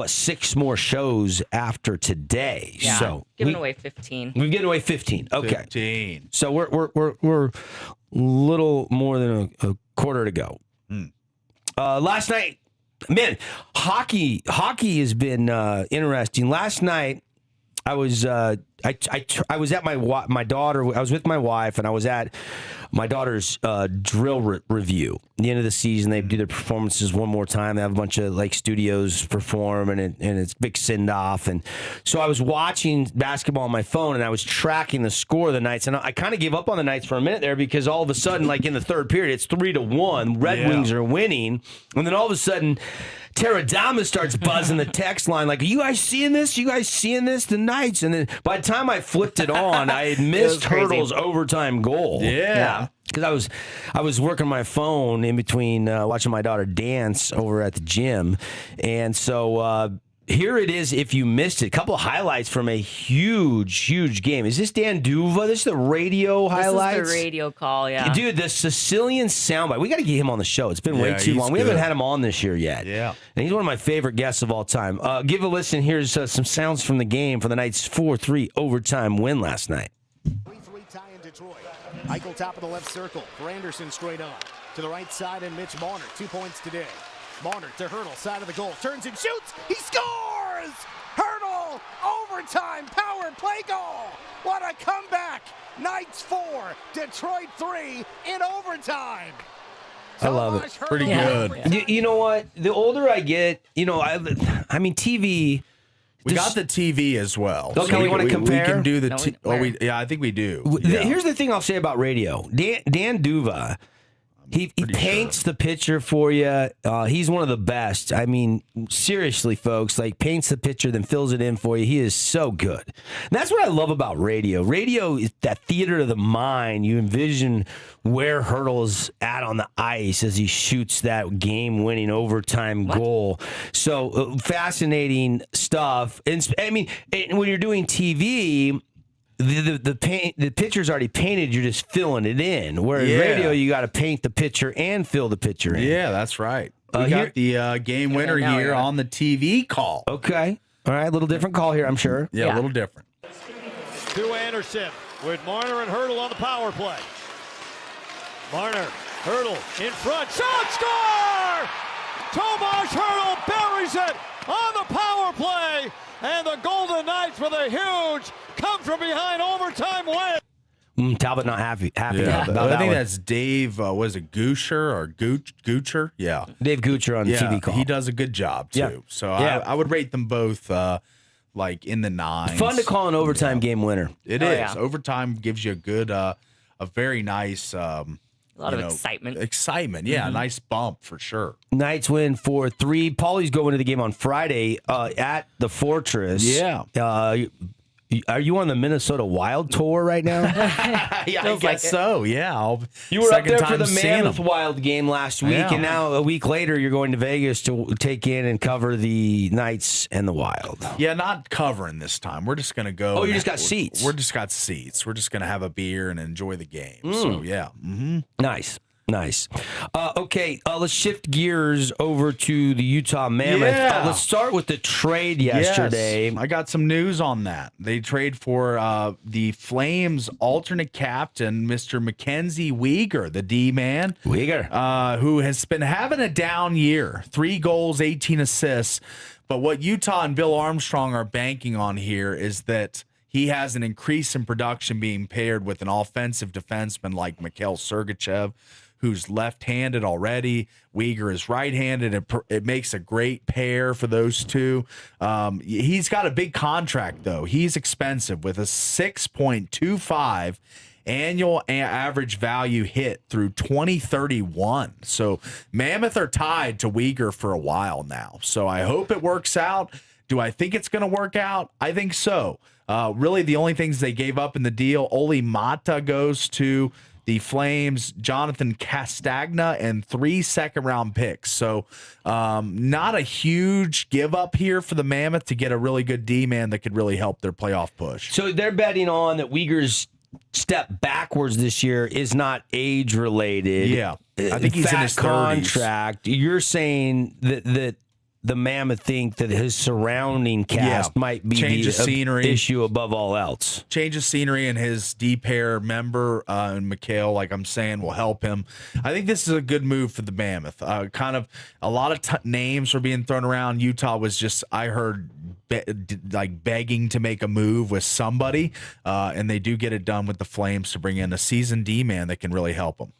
6 more shows after today. Yeah, so giving away 15. We've given away 15. Okay. 15. So we're little more than a quarter to go. Last night, man, hockey has been interesting. Last night, I was at my daughter. I was with my wife, and I was at my daughter's drill review. At the end of the season, they do their performances one more time. They have a bunch of studios perform, and it's big send off. And so I was watching basketball on my phone, and I was tracking the score of the Knights. And I kind of gave up on the Knights for a minute there because all of a sudden, in the third period, it's 3-1. Red Wings are winning, and then all of a sudden, Terradama starts buzzing the text line like, are you guys seeing this? You guys seeing this? The Knights. And then by the time I flipped it on, I had missed Hurdle's overtime goal. Yeah. Because I was working my phone in between watching my daughter dance over at the gym. And so here it is if you missed it. A couple of highlights from a huge game. Is this Dan Duva? This is the radio highlights? This is the radio call, yeah. Dude, the Sicilian soundbite. We got to get him on the show. It's been way too long. We haven't had him on this year yet. Yeah. And he's one of my favorite guests of all time. Give a listen. Here's some sounds from the game for the Knights' 4-3 overtime win last night. 3-3 tie in Detroit. Eichel top of the left circle for Anderson straight on. To the right side and Mitch Marner, 2 points today. Marner to Hurdle, side of the goal, turns and shoots, he scores! Hurdle, overtime, power play goal! What a comeback! Knights 4, Detroit 3 in overtime! I love it. Pretty good. You know what? The older I get, I mean, TV... We got the TV as well. Okay, so you want to compare? We can do the I think we do. Yeah. Here's the thing I'll say about radio. Dan Duva, he paints the picture for you. He's one of the best. I mean, seriously, folks, paints the picture, then fills it in for you. He is so good. And that's what I love about radio. Radio is that theater of the mind. You envision where Hurdle's at on the ice as he shoots that game-winning overtime goal. So fascinating stuff. And I mean, when you're doing TV, the picture's already painted. You're just filling it in. Whereas radio, you got to paint the picture and fill the picture in. Yeah, that's right. We got the game winner here on the TV call. Okay. All right. A little different call here, I'm sure. Yeah, a little different. To Anderson with Marner and Hurdle on the power play. Marner, Hurdle in front, shot, score! Tomas Hurdle buries it on the power play, and the Golden Knights with a huge come from behind overtime win. Talbot not happy about I think that's Dave, was it Goocher or Goocher? Yeah. Dave Goocher on TV call. He does a good job, too. Yeah. So I would rate them both in the 9s. Fun to call an overtime game winner. It is. Yeah. Overtime gives you a good, a very nice... a lot of excitement. Excitement, yeah. Nice bump for sure. Knights win 4-3. Paulie's going to the game on Friday at the Fortress. Yeah. Are you on the Minnesota Wild tour right now? Yeah, I guess so. Yeah. You were up there for the Mammoth Wild game last week, and now a week later you're going to Vegas to take in and cover the Knights and the Wild. Yeah, not covering this time. We're just going to go. Oh, you just got seats. We're just got seats. We're just going to have a beer and enjoy the game. So, yeah. Nice. Nice. Okay, let's shift gears over to the Utah Mammoth. Yeah. Let's start with the trade yesterday. Yes, I got some news on that. They trade for the Flames alternate captain, Mr. Mackenzie Weegar, the D-man. Weegar. Who has been having a down year. 3 goals, 18 assists. But what Utah and Bill Armstrong are banking on here is that he has an increase in production being paired with an offensive defenseman like Mikhail Sergachev, who's left-handed already. Weegar is right-handed. It makes a great pair for those two. He's got a big contract, though. He's expensive with a 6.25 annual average value hit through 2031. So Mammoth are tied to Weegar for a while now. So I hope it works out. Do I think it's going to work out? I think so. Really, the only things they gave up in the deal, Oli Mata goes to the Flames, Jonathan Castagna, and 3 second-round picks. So not a huge give-up here for the Mammoth to get a really good D-man that could really help their playoff push. So they're betting on that Weegar's step backwards this year is not age-related. Yeah, I think he's in his 30s. Contract. You're saying that the Mammoth think that his surrounding cast might be change the of scenery issue above all else. Change of scenery and his D-pair member, and Mikhail, like I'm saying, will help him. I think this is a good move for the Mammoth. Kind of a lot of names were being thrown around. Utah was just, I heard, begging to make a move with somebody, and they do get it done with the Flames to bring in a seasoned D-man that can really help them.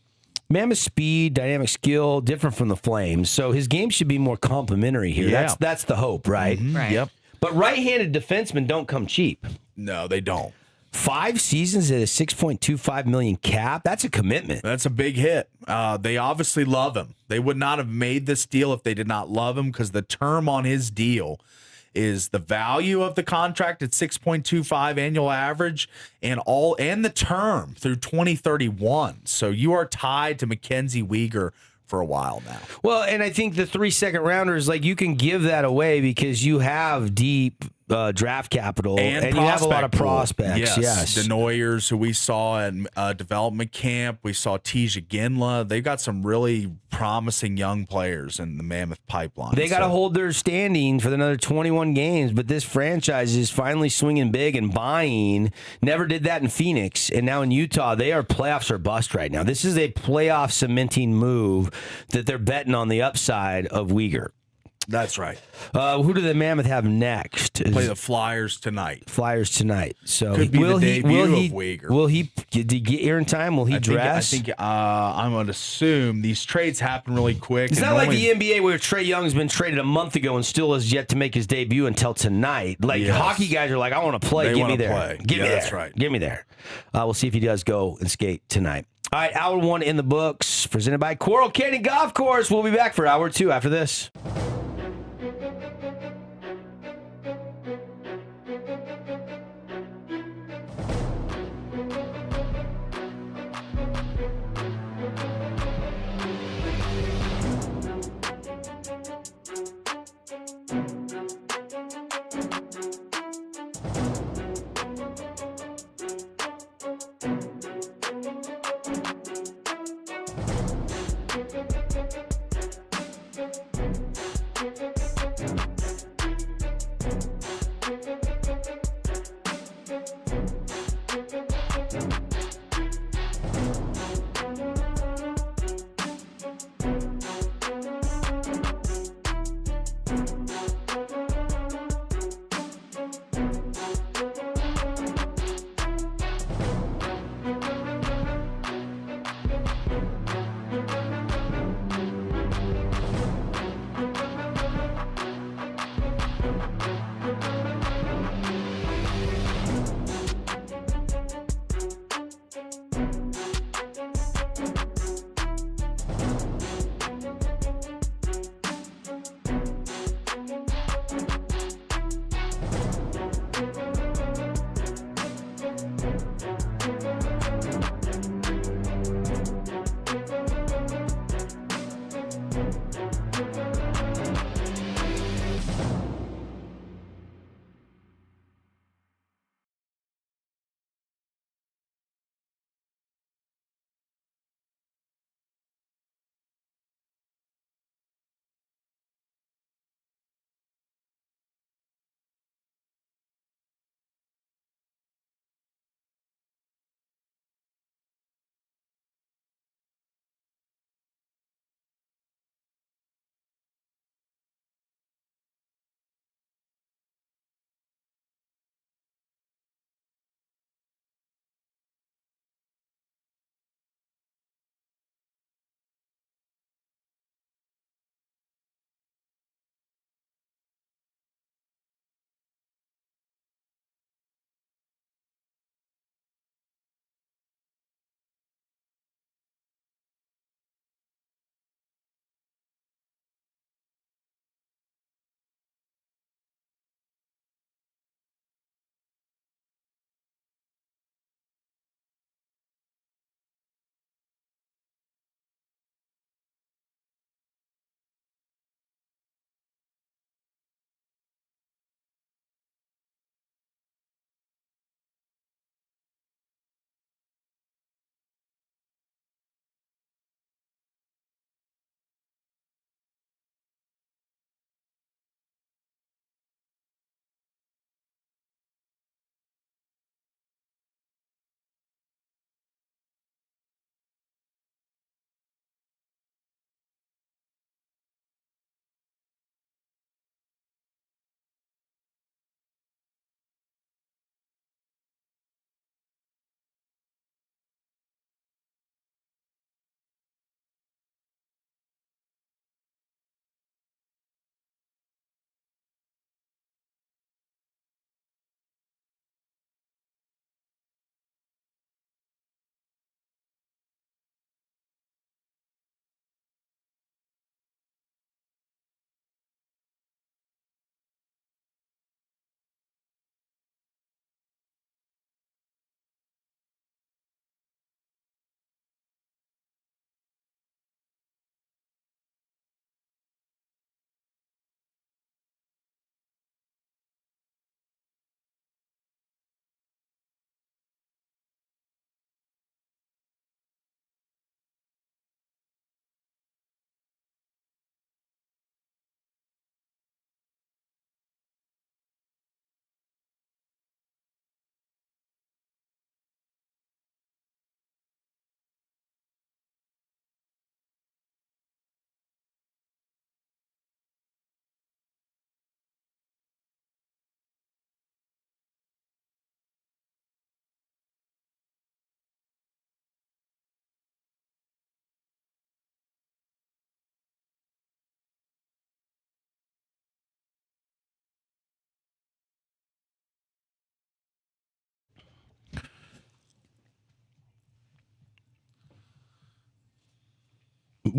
Mammoth speed, dynamic skill, different from the Flames. So his game should be more complimentary here. Yeah. That's the hope, right? Mm-hmm. Right. Yep. But right-handed defensemen don't come cheap. No, they don't. 5 seasons at a $6.25 million cap. That's a commitment. That's a big hit. They obviously love him. They would not have made this deal if they did not love him, because the term on his deal is the value of the contract at 6.25 annual average and the term through 2031. So you are tied to Mackenzie Weegar for a while now. Well, and I think the 3 second rounders, like, you can give that away because you have deep draft capital and you have a lot of prospects. Yes. The Noyers, who we saw at development camp. We saw Tisha Ginla. They've got some really promising young players in the Mammoth pipeline. They got to hold their standing for another 21 games, but this franchise is finally swinging big and buying. Never did that in Phoenix, and now in Utah, they are playoffs or bust right now. This is a playoff cementing move that they're betting on the upside of Weegar. That's right. Who do the Mammoth have next? Play the Flyers tonight. So Could be the debut of Weegar. Will he? Did he get here in time? Will he dress? I think I'm going to assume these trades happen really quick. It's not like the NBA where Trae Young's been traded a month ago and still has yet to make his debut until tonight. Like, hockey guys are like, I want to play. Give me there. Give me there. That's right. Give me there. We'll see if he does go and skate tonight. All right, hour 1 in the books, presented by Coral Canyon Golf Course. We'll be back for hour 2 after this.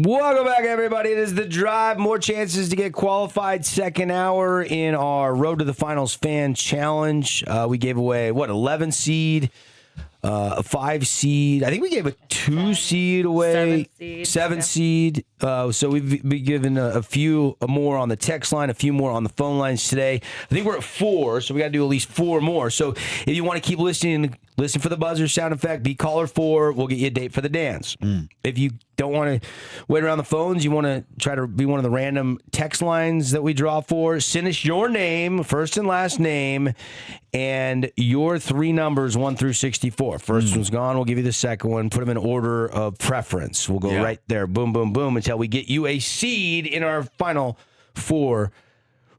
Welcome back, everybody. It is The Drive. More chances to get qualified. Second hour in our Road to the Finals fan challenge. We gave away, 11 seed, a 5 seed. I think we gave a 2 seed away. 7 seed. So we've been given a few more on the text line, a few more on the phone lines today. I think we're at 4, so we got to do at least 4 more. So if you want to keep listening, listen for the buzzer sound effect. Be caller 4. We'll get you a date for the dance. If you don't want to wait around the phones, you want to try to be one of the random text lines that we draw for, send us your name, first and last name, and your 3 numbers, 1 through 64. First one's gone. We'll give you the second one. Put them in order of preference. We'll go right there. Boom, boom, boom, until we get you a seed in our final 4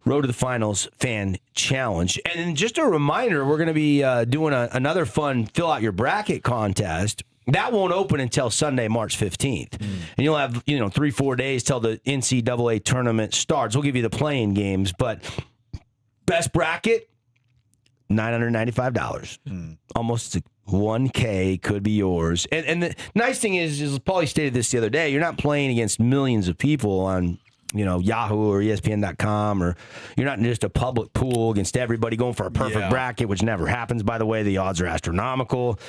Road to the Finals fan challenge. And then just a reminder, we're going to be doing another fun fill out your bracket contest. That won't open until Sunday, March 15th. And you'll have, 3-4 days till the NCAA tournament starts. We'll give you the playing games, but best bracket, $995. Almost $1K could be yours. And the nice thing is Paulie stated this the other day, you're not playing against millions of people on Yahoo or ESPN.com, or you're not just a public pool against everybody going for a perfect bracket, which never happens, by the way. The odds are astronomical.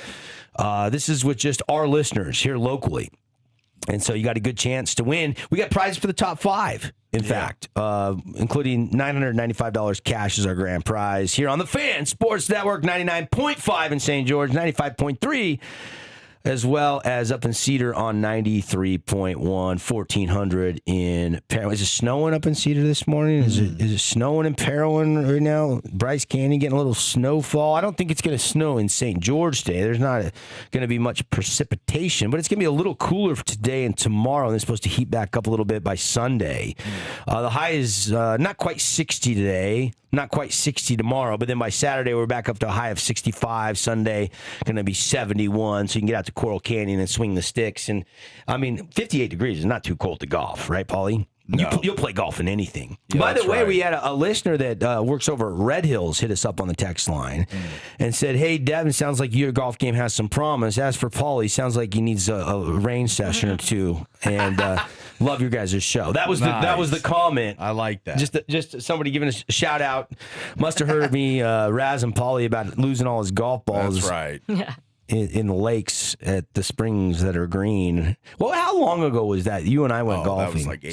This is with just our listeners here locally. And so you got a good chance to win. We got prizes for the top 5, in fact, including $995 cash is our grand prize here on the Fan Sports Network, 99.5 in St. George, 95.3 as well as up in Cedar on 93.1, 1400 in Parowan. Is it snowing up in Cedar this morning? Is it snowing in Parowan right now? Bryce Canyon getting a little snowfall. I don't think it's going to snow in St. George today. There's not going to be much precipitation, but it's going to be a little cooler for today and tomorrow, and it's supposed to heat back up a little bit by Sunday. The high is not quite 60 today. Not quite 60 tomorrow, but then by Saturday, we're back up to a high of 65. Sunday, going to be 71, so you can get out to Coral Canyon and swing the sticks. And, 58 degrees is not too cold to golf, right, Paulie? No. You'll play golf in anything. Yeah, by the way, we had a listener that works over at Red Hills hit us up on the text line and said, hey, Devin, sounds like your golf game has some promise. As for Paulie, sounds like he needs a range session or 2. And love your guys' show. That was the comment. I like that. Just somebody giving us a shout out. Must have heard me razzing Paulie about losing all his golf balls. That's right. Yeah. In the lakes at the springs that are green. Well, how long ago was that? You and I went golfing. That was like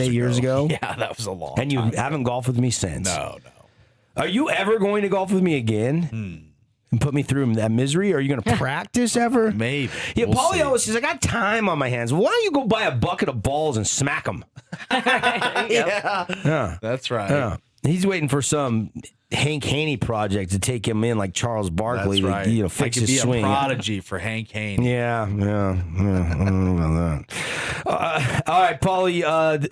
8 years ago. Yeah, that was a long And you time haven't golfed with me since. No. Are you ever going to golf with me again? And put me through that misery? Or are you going to practice ever? Maybe. Yeah, Paulie always says, I got time on my hands. Why don't you go buy a bucket of balls and smack them? Yeah. That's right. Yeah. He's waiting for some Hank Haney project to take him in like Charles Barkley to fix his swing. A prodigy for Hank Haney. Yeah. I don't know about that. All right, Paulie,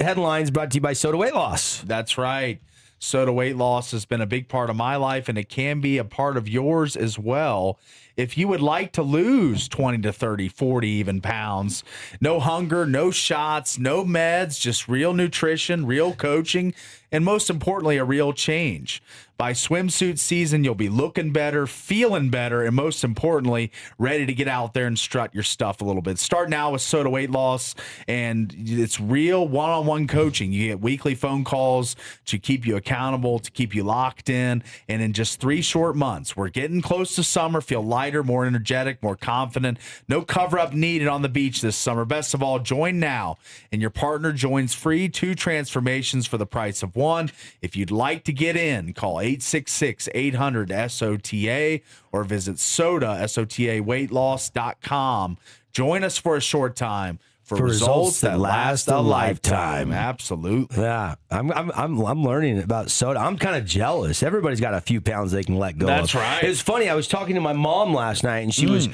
headlines brought to you by Soda Weight Loss. That's right. Soda weight loss has been a big part of my life, and it can be a part of yours as well. If you would like to lose 20 to 30, 40 even pounds, no hunger, no shots, no meds, just real nutrition, real coaching, and most importantly, a real change. By swimsuit season, you'll be looking better, feeling better, and most importantly, ready to get out there and strut your stuff a little bit. Start now with Soda Weight Loss, and it's real one-on-one coaching. You get weekly phone calls to keep you accountable, to keep you locked in, and in just 3 short months, we're getting close to summer, feel lighter, more energetic, more confident. No cover-up needed on the beach this summer. Best of all, join now, and your partner joins free. 2 transformations for the price of 1. If you'd like to get in, call 866-800-SOTA or visit sotaweightloss.com. Join us for a short time for results that last a lifetime. Absolutely. Yeah, I'm learning about soda. I'm kind of jealous. Everybody's got a few pounds they can let go of. That's right. It was funny. I was talking to my mom last night, and she was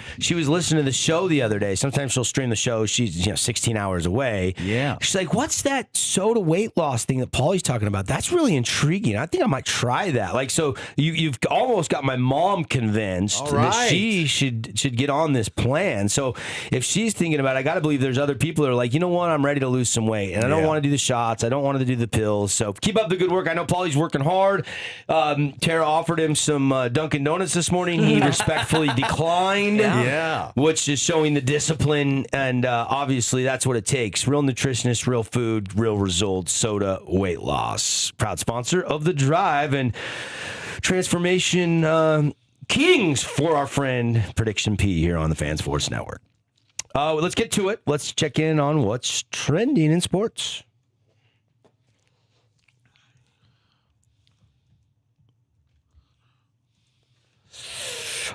listening to the show the other day. Sometimes she'll stream the show. She's 16 hours away. Yeah. She's like, "What's that soda weight loss thing that Paulie's talking about? That's really intriguing. I think I might try that." Like, so you've almost got my mom convinced that she should get on this plan. So if she's thinking about it, I got to believe there's other people that are like, you know what, I'm ready to lose some weight, and I don't want to do the shots. I don't want to do the pills. So keep up the good work. I know Paulie's working hard. Tara offered him some Dunkin' Donuts this morning. He respectfully declined. Yeah. Which is showing the discipline, and obviously that's what it takes. Real nutritionist, real food, real results. Soda weight loss. Proud sponsor of The Drive and Transformation Kings for our friend Prediction P here on the Fan Sports Network. Let's get to it. Let's check in on what's trending in sports.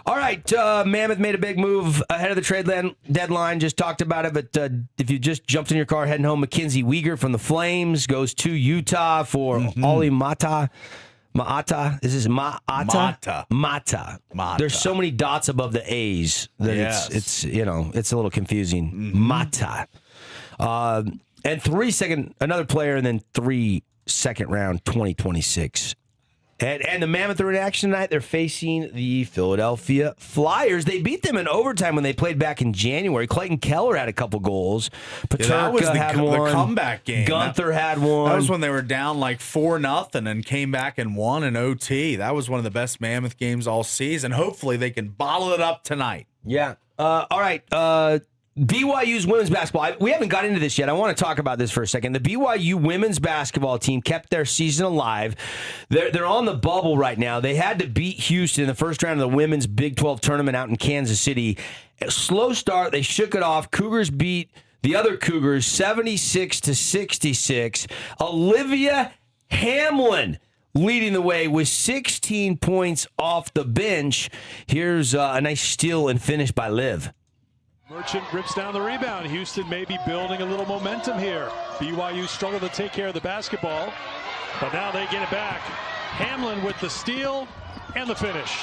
All right, Mammoth made a big move ahead of the trade deadline. Just talked about it, but if you just jumped in your car heading home, Mackenzie Weegar from the Flames goes to Utah for Oli Mata. Mata. Is this Mata? Mata. There's so many dots above the A's that it's a little confusing. Mata. And another player, and then 3 second round 2026. And the Mammoth are in action tonight. They're facing the Philadelphia Flyers. They beat them in overtime when they played back in January. Clayton Keller had a couple goals. That was had one. The comeback game. Gunther had one. That was when they were down like 4-0 and came back and won in OT. That was one of the best Mammoth games all season. Hopefully they can bottle it up tonight. Yeah. All right. BYU's women's basketball. We haven't got into this yet. I want to talk about this for a second. The BYU women's basketball team kept their season alive. They're on the bubble right now. They had to beat Houston in the first round of the women's Big 12 tournament out in Kansas City. A slow start. They shook it off. Cougars beat the other Cougars 76-66. Olivia Hamlin leading the way with 16 points off the bench. Here's a nice steal and finish by Liv. Merchant rips down the rebound. Houston may be building a little momentum here. BYU struggled to take care of the basketball, but now they get it back. Hamlin with the steal and the finish.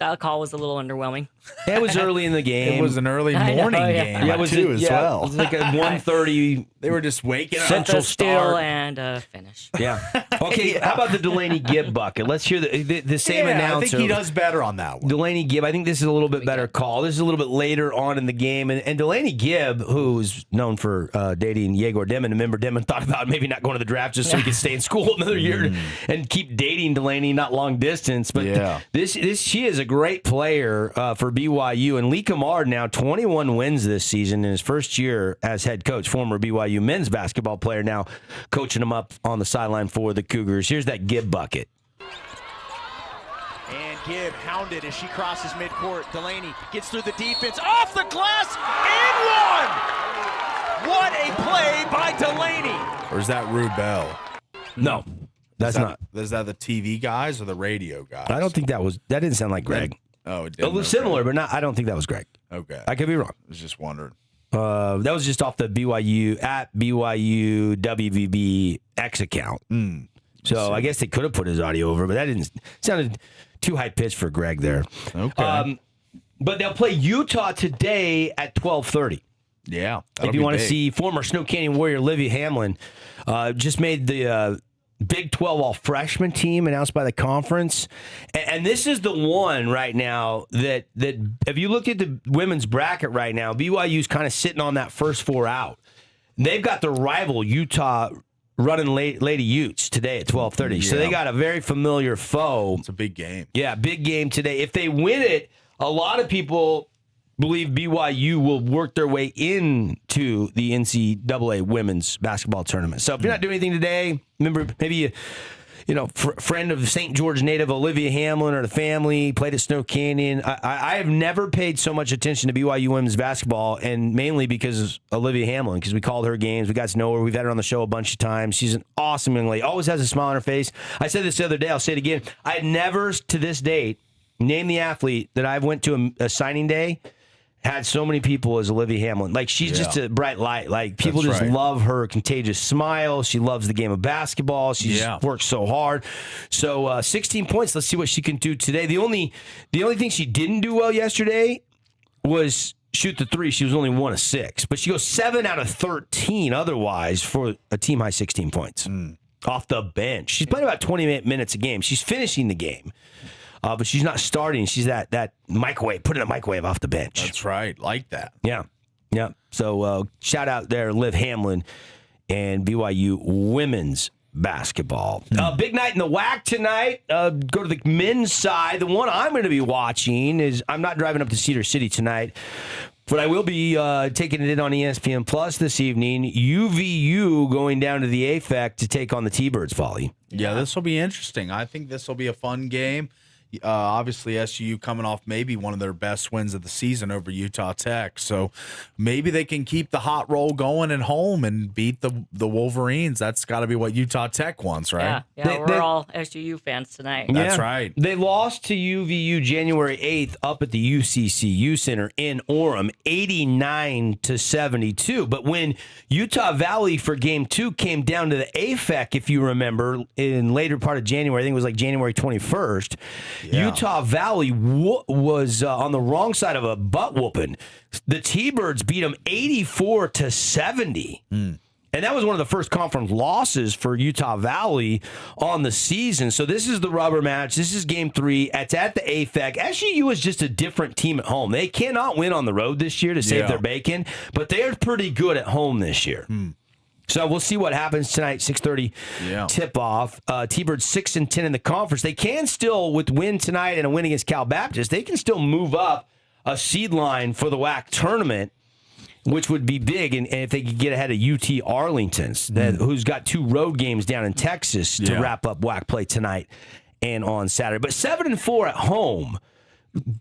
That call was a little underwhelming. It was early in the game. It was an early morning game, yeah, it was too, as well. It was like a 1:30. They were just waking up. Central steal start. and finish. Yeah. Okay, how about the Delaney Gibb bucket? Let's hear the same announcer. I think he does better on that one. Delaney Gibb, I think this is a little bit better call. This is a little bit later on in the game. And Delaney Gibb, who's known for dating Yegor Demon, remember Demon thought about maybe not going to the draft just so he could stay in school another year and keep dating Delaney, not long distance. But she is a great player for BYU. And Lee Kamard now 21 wins this season in his first year as head coach, former BYU men's basketball player, now coaching him up on the sideline for the Cougars. Here's that Gibb bucket. And Gibb hounded as she crosses midcourt. Delaney gets through the defense, off the glass, and one! What a play by Delaney! Or is that Rude Bell? No, that's not. Is that the TV guys or the radio guys? I don't think that didn't sound like Greg. It did. It was similar, but not. I don't think that was Greg. Okay. I could be wrong. I was just wondering. That was just off the BYU WVB X account. So I guess they could have put his audio over, but that sounded too high pitched for Greg there. Okay. But they'll play Utah today at 12:30. Yeah. If you want to see former Snow Canyon Warrior Olivia Hamlin, just made the Big 12 all-freshman team announced by the conference. And this is the one right now that if you look at the women's bracket right now, BYU's kind of sitting on that first four out. They've got the rival Utah running Lady Utes today at 12:30. So they got a very familiar foe. It's a big game. Yeah, big game today. If they win it, a lot of people believe BYU will work their way into the NCAA women's basketball tournament. So if you're not doing anything today, remember maybe friend of St. George native Olivia Hamlin or the family played at Snow Canyon. I have never paid so much attention to BYU women's basketball, and mainly because of Olivia Hamlin, because we called her games. We got to know her. We've had her on the show a bunch of times. She's an awesome young lady. Always has a smile on her face. I said this the other day. I'll say it again. I never, to this date, named the athlete that I went to a signing day had so many people as Olivia Hamlin. Like, she's just a bright light. Like, people just love her contagious smile. She loves the game of basketball. She just works so hard. So 16 points. Let's see what she can do today. The only thing she didn't do well yesterday was shoot the three. She was only 1 of 6. But she goes 7 out of 13 otherwise for a team-high 16 points off the bench. She's playing about 28 minutes a game. She's finishing the game. but she's not starting. She's that microwave, put in a microwave off the bench. That's right. Like that. Yeah. So shout out there, Liv Hamlin and BYU women's basketball. Big night in the WAC tonight. Go to the men's side. The one I'm going to be watching is, I'm not driving up to Cedar City tonight, but I will be taking it in on ESPN Plus this evening. UVU going down to the AFEC to take on the T-Birds, Folly. Yeah, this will be interesting. I think this will be a fun game. Obviously, SU coming off maybe one of their best wins of the season over Utah Tech. So maybe they can keep the hot roll going at home and beat the Wolverines. That's got to be what Utah Tech wants, right? Yeah, we're all SUU fans tonight. That's right. They lost to UVU January 8th up at the UCCU Center in Orem, 89-72. But when Utah Valley for Game 2 came down to the AFEC, if you remember, in later part of January, I think it was like January 21st, Utah Valley was on the wrong side of a butt whooping. The T-Birds beat them 84-70. And that was one of the first conference losses for Utah Valley on the season. So this is the rubber match. This is Game 3. It's at the AFEC. SUU is just a different team at home. They cannot win on the road this year to save their bacon, but they are pretty good at home this year. So we'll see what happens tonight, 6:30 tip-off. T-Birds 6-10 in the conference. They can still, with win tonight and a win against Cal Baptist, they can still move up a seed line for the WAC tournament, which would be big. And if they could get ahead of UT Arlington's, who's got 2 road games down in Texas to wrap up WAC play tonight and on Saturday. But 7-4 at home.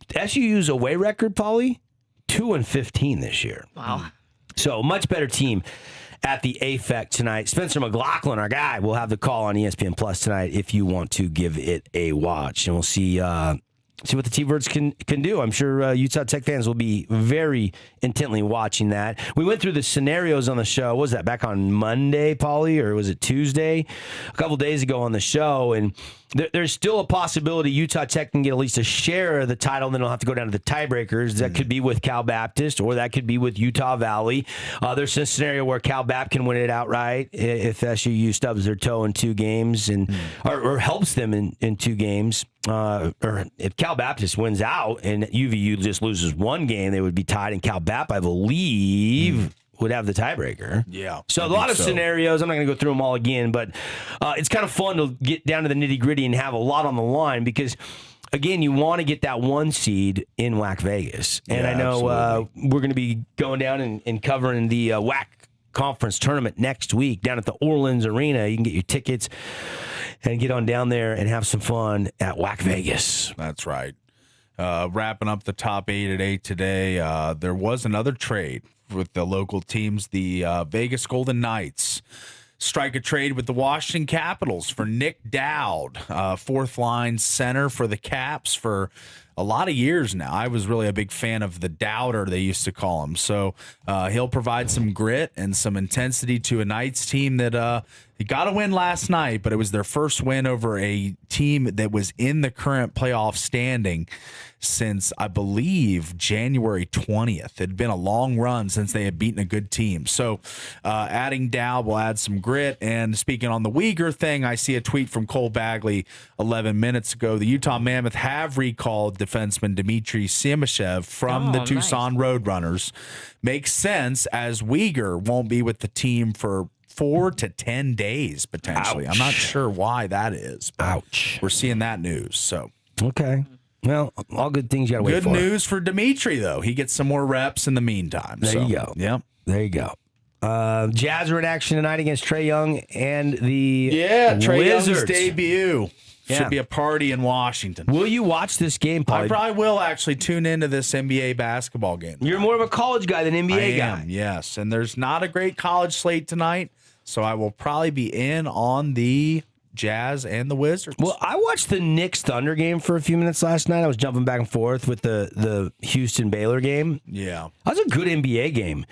SUU's away record, Pauly, 2-15 this year. Wow. So much better team at the AFEC tonight. Spencer McLaughlin, our guy, will have the call on ESPN Plus tonight if you want to give it a watch. And we'll see what the T-Birds can do. I'm sure Utah Tech fans will be very intently watching that. We went through the scenarios on the show. What was that, back on Monday, Pauly, or was it Tuesday? A couple days ago on the show, and there's still a possibility Utah Tech can get at least a share of the title, and then they'll have to go down to the tiebreakers. That could be with Cal Baptist, or that could be with Utah Valley. There's a scenario where Cal Bap can win it outright if SUU stubs their toe in 2 games and or helps them in 2 games. Or if Cal Baptist wins out and UVU just loses 1 game, they would be tied, and Cal Bap, I believe, would have the tiebreaker. Yeah. So a lot of scenarios. I'm not going to go through them all again, but it's kind of fun to get down to the nitty gritty and have a lot on the line because, again, you want to get that 1 seed in WAC Vegas. And I know we're going to be going down and covering the WAC conference tournament next week down at the Orleans Arena. You can get your tickets and get on down there and have some fun at WAC Vegas. That's right. Wrapping up the top 8 at 8 today, there was another trade with the local teams. The Vegas Golden Knights strike a trade with the Washington Capitals for Nick Dowd, 4th line center for the Caps for a lot of years now. I was really a big fan of the Doubter, they used to call him. So he'll provide some grit and some intensity to a Knights team that he got a win last night, but it was their first win over a team that was in the current playoff standing since, I believe, January 20th. It had been a long run since they had beaten a good team. So adding Dowd will add some grit. And speaking on the Uyghur thing, I see a tweet from Cole Bagley 11 minutes ago. The Utah Mammoth have recalled defenseman Dmitry Simashev from the Tucson Roadrunners. Makes sense, as Uyghur won't be with the team for 4 to 10 days, potentially. Ouch. I'm not sure why that is. Ouch. We're seeing that news. So okay. Well, all good things you got to wait good for. Good news for Dimitri, though. He gets some more reps in the meantime. There you go. Yep. There you go. Jazz are in action tonight against Trae Young and the Trae Young's Wizards. debut. Should be a party in Washington. Will you watch this game, Paul? I probably will actually tune into this NBA basketball game. You're more of a college guy than NBA guy. Yes. And there's not a great college slate tonight, so I will probably be in on the Jazz and the Wizards. Well, I watched the Knicks Thunder game for a few minutes last night. I was jumping back and forth with the Houston Baylor game. Yeah. That was a good NBA game.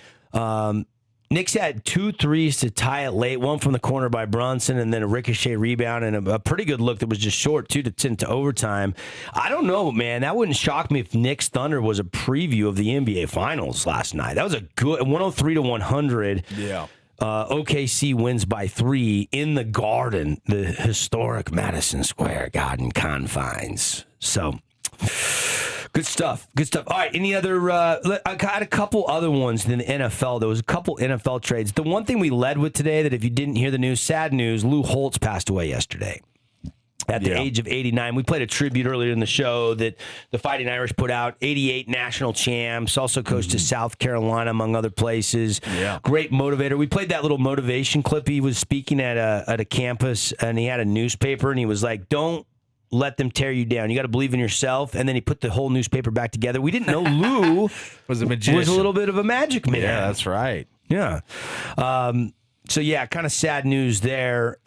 Knicks had 2 threes to tie it late, one from the corner by Brunson, and then a ricochet rebound and a pretty good look that was just short, 2 to 10 to overtime. I don't know, man. That wouldn't shock me if Knicks Thunder was a preview of the NBA Finals last night. That was a good 103 to 100. Yeah. OKC wins by 3 in the Garden, the historic Madison Square Garden confines. So, good stuff. Good stuff. All right, any other? I got a couple other ones in the NFL. There was a couple NFL trades. The one thing we led with today that if you didn't hear the news, sad news, Lou Holtz passed away yesterday. At the age of 89. We played a tribute earlier in the show that the Fighting Irish put out. 88 national champs, also coached to South Carolina, among other places. Yeah. Great motivator. We played that little motivation clip. He was speaking at a campus, and he had a newspaper, and he was like, don't let them tear you down. You got to believe in yourself. And then he put the whole newspaper back together. We didn't know Lou was a magician. Was a little bit of a magic man. Yeah, that's right. Yeah. So, yeah, kind of sad news there.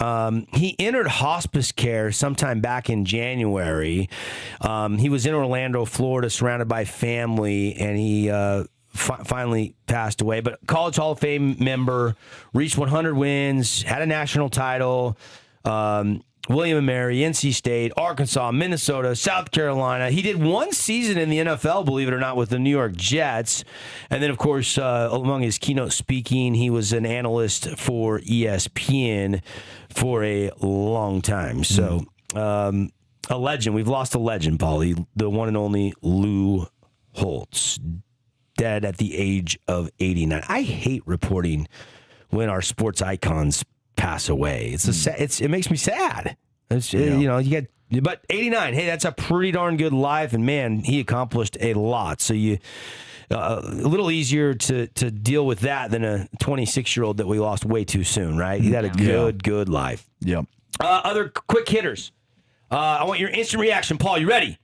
He entered hospice care sometime back in January. He was in Orlando, Florida, surrounded by family, and he finally passed away. But College Hall of Fame member, reached 100 wins, had a national title. William & Mary, NC State, Arkansas, Minnesota, South Carolina. He did one season in the NFL, believe it or not, with the New York Jets. And then, of course, among his keynote speaking, he was an analyst for ESPN for a long time. So, a legend. We've lost a legend, Paulie. The one and only Lou Holtz, dead at the age of 89. I hate reporting when our sports icons pass away. It makes me sad. You know, you get, but 89. Hey, that's a pretty darn good life, and man, he accomplished a lot. So a little easier to deal with that than a 26-year-old that we lost way too soon, right? He had a good life. Yep. Other quick hitters. I want your instant reaction, Paul. You ready?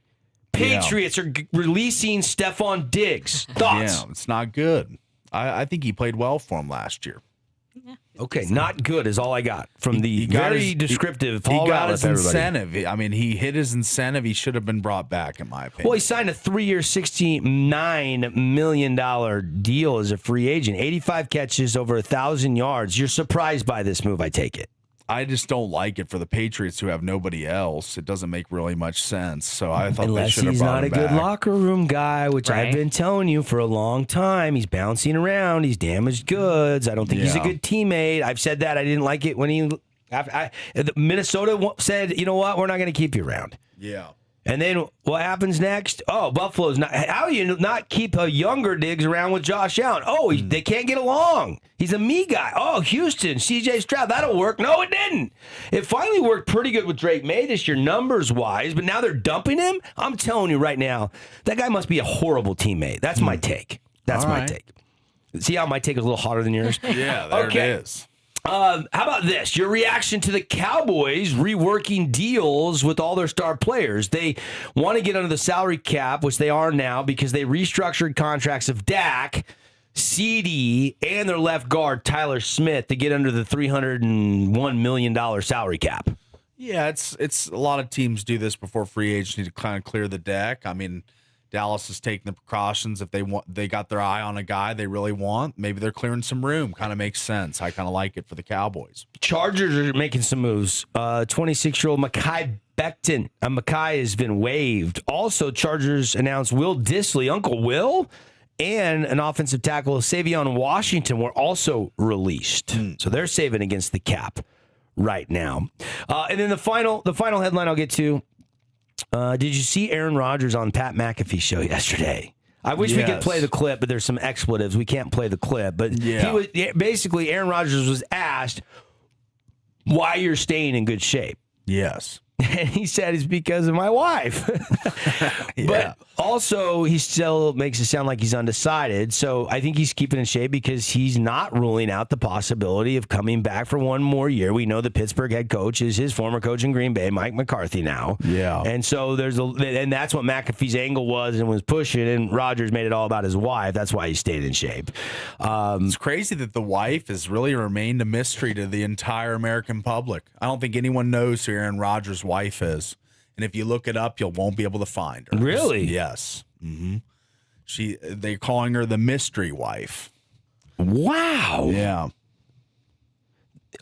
Patriots are releasing Stephon Diggs. Thoughts? Yeah, it's not good. I think he played well for him last year. Okay, not good is all I got from the very descriptive Paul He got Ratliff, his incentive. I mean, he hit his incentive. He should have been brought back, in my opinion. Well, he signed a 3-year, $69 million deal as a free agent. 85 catches, over 1,000 yards. You're surprised by this move, I take it. I just don't like it for the Patriots who have nobody else. It doesn't make really much sense. So I thought they should have brought him back. Unless he's not a good locker room guy, which I've been telling you for a long time. He's bouncing around. He's damaged goods. I don't think he's a good teammate. I've said that. I didn't like it when Minnesota said, you know what, we're not going to keep you around. Yeah. And then what happens next? Oh, Buffalo's not. How do you not keep a younger Diggs around with Josh Allen? Oh, they can't get along. He's a me guy. Oh, Houston, CJ Stroud, that'll work. No, it didn't. It finally worked pretty good with Drake May this year, numbers wise, but now they're dumping him. I'm telling you right now, that guy must be a horrible teammate. That's my take. That's my take. See how my take is a little hotter than yours? Yeah, there it is. How about this? Your reaction to the Cowboys reworking deals with all their star players. They want to get under the salary cap, which they are now, because they restructured contracts of Dak, CD, and their left guard, Tyler Smith, to get under the $301 million salary cap. Yeah, it's a lot of teams do this before free agents need to kind of clear the deck. I mean, Dallas is taking the precautions. If they got their eye on a guy they really want, maybe they're clearing some room. Kind of makes sense. I kind of like it for the Cowboys. Chargers are making some moves. 26-year-old Mekhi Becton. Mekhi has been waived. Also, Chargers announced Will Dissly, Uncle Will, and an offensive tackle, Savion Washington, were also released. So they're saving against the cap right now. And then the final headline I'll get to. Did you see Aaron Rodgers on Pat McAfee's show yesterday? I wish we could play the clip, but there's some expletives. We can't play the clip. But basically, Aaron Rodgers was asked why you're staying in good shape. Yes. And he said it's because of my wife. But also, he still makes it sound like he's undecided. So I think he's keeping in shape because he's not ruling out the possibility of coming back for one more year. We know the Pittsburgh head coach is his former coach in Green Bay, Mike McCarthy now. Yeah. And so and that's what McAfee's angle was and was pushing, and Rodgers made it all about his wife. That's why he stayed in shape. It's crazy that the wife has really remained a mystery to the entire American public. I don't think anyone knows who Aaron Rodgers' wife is. And if you look it up, you won't be able to find her. Really? Yes. Mm-hmm. They're calling her the mystery wife. Wow. Yeah.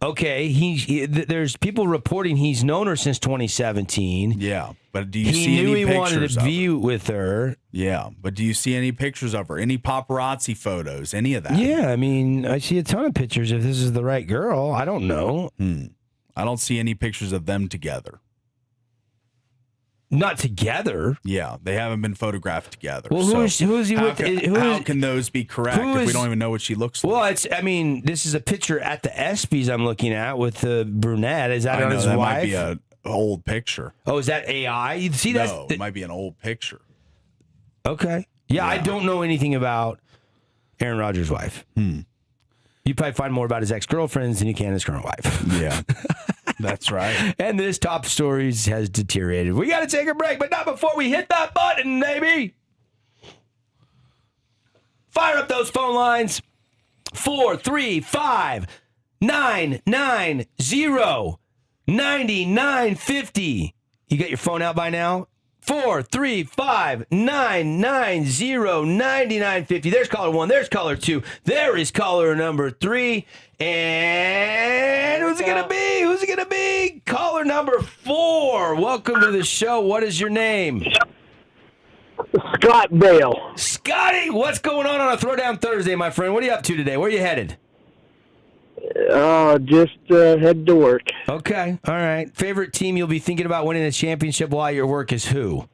Okay, there's people reporting he's known her since 2017. Yeah, but do you see He knew any he pictures wanted to of be her? with her. Yeah, but do you see any pictures of her? Any paparazzi photos? Any of that? Yeah, I mean, I see a ton of pictures. If this is the right girl, I don't know. I don't see any pictures of them together. Not together. Yeah, they haven't been photographed together. Well, who is he with? How can those be correct if we don't even know what she looks like? Well, this is a picture at the ESPYs I'm looking at with the brunette. Is that on his that wife? might be an old picture. Oh, is that AI? You see that? No, it might be an old picture. Okay. Yeah, I don't know anything about Aaron Rodgers' wife. You probably find more about his ex-girlfriends than you can his current wife. Yeah, that's right. And this top stories has deteriorated. We got to take a break, but not before we hit that button, baby. Fire up those phone lines. 435-990-9950. You got your phone out by now? 435-990-9950. There's caller 1. There's caller 2. There is caller number 3. And who's it going to be? Who's it going to be? Caller number 4. Welcome to the show. What is your name? Scott Bale. Scotty, what's going on a Throwdown Thursday, my friend? What are you up to today? Where are you headed? Just head to work. Okay, all right. Favorite team you'll be thinking about winning a championship while you're at work is who?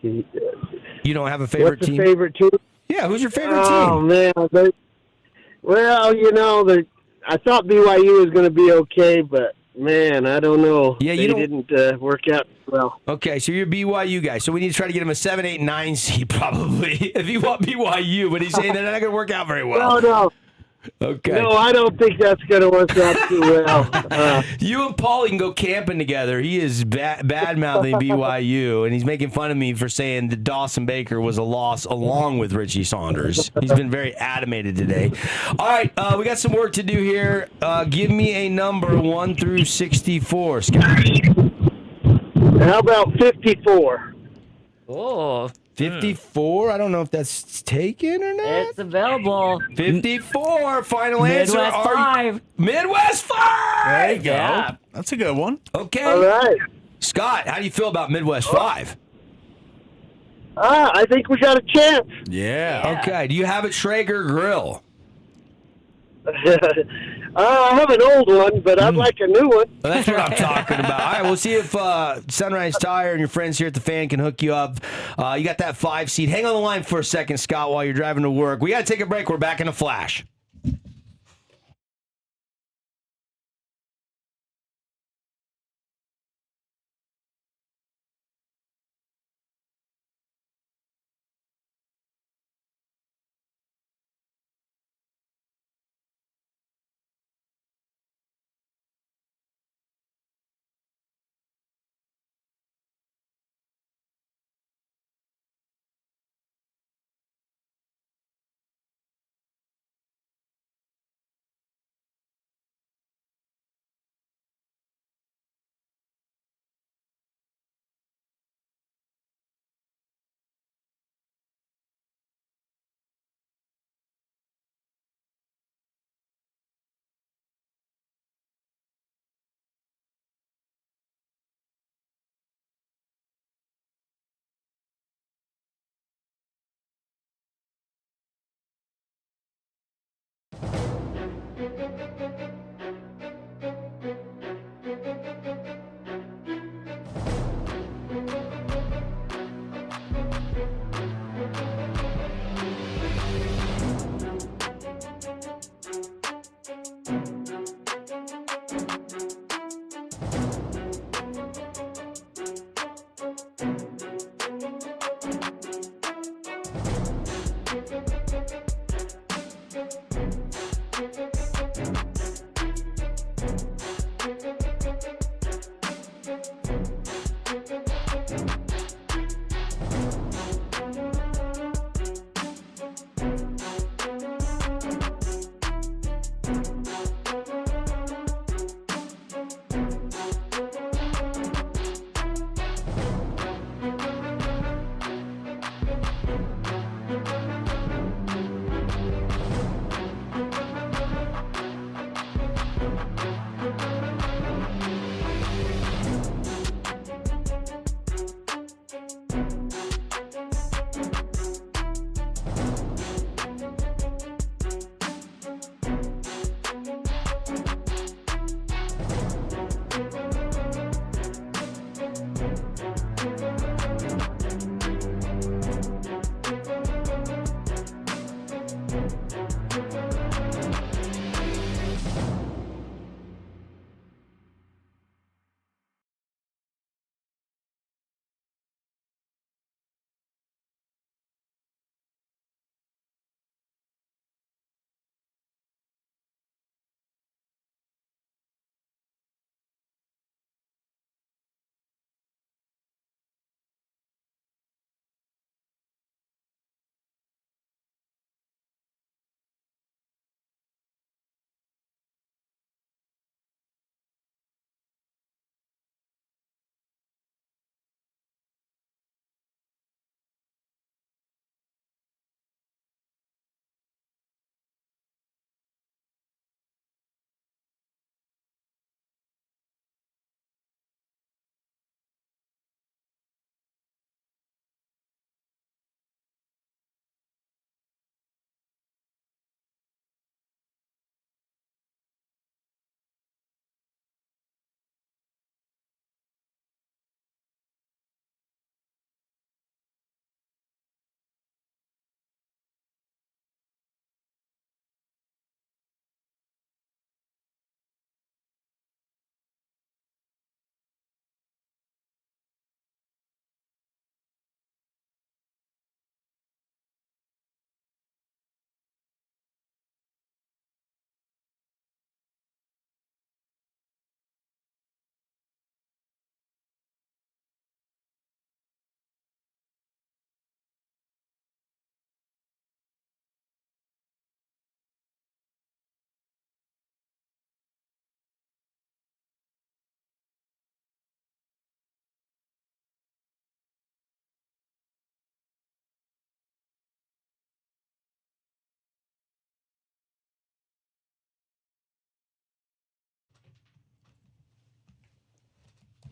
You don't have a favorite What's team? the favorite team? Yeah, who's your favorite team? Oh, man. I thought BYU was going to be okay, but, man, I don't know. Yeah, they didn't work out well. Okay, so you're a BYU guy. So we need to try to get him a 7, 8, 9 seed probably if you want BYU, but he's saying they're not going to work out very well. No. Okay. No, I don't think that's going to work out too well. You and Paulie can go camping together. He is bad-mouthing BYU, and he's making fun of me for saying that Dawson Baker was a loss along with Richie Saunders. He's been very animated today. All right, we got some work to do here. Give me a number 1 through 64, Scott. How about 54? Oh. 54? I don't know if that's taken or not. It's available. 54. Final answer. Midwest 5. Midwest 5. There you go. Yeah. That's a good one. Okay. All right. Scott, how do you feel about Midwest 5? I think we got a chance. Yeah. Okay. Do you have a Traeger grill? I have an old one, but I'd like a new one. Well, that's what I'm talking about. All right, we'll see if Sunrise Tire and your friends here at the Fan can hook you up. You got that 5 seat. Hang on the line for a second, Scott, while you're driving to work. We got to take a break. We're back in a flash.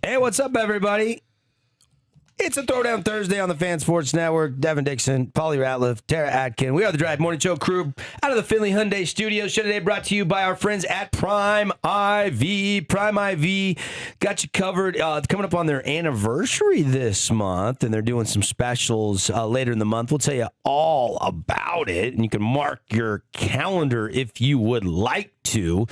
Hey, what's up, everybody? It's a Throwdown Thursday on the Fan Sports Network. Devin Dixon, Paulie Ratliff, Tara Atkin. We are the Drive Morning Show crew out of the Finley Hyundai Studios. Show today brought to you by our friends at Prime IV. Prime IV got you covered. Coming up on their anniversary this month, and they're doing some specials later in the month. We'll tell you all about it, and you can mark your calendar if you would like to.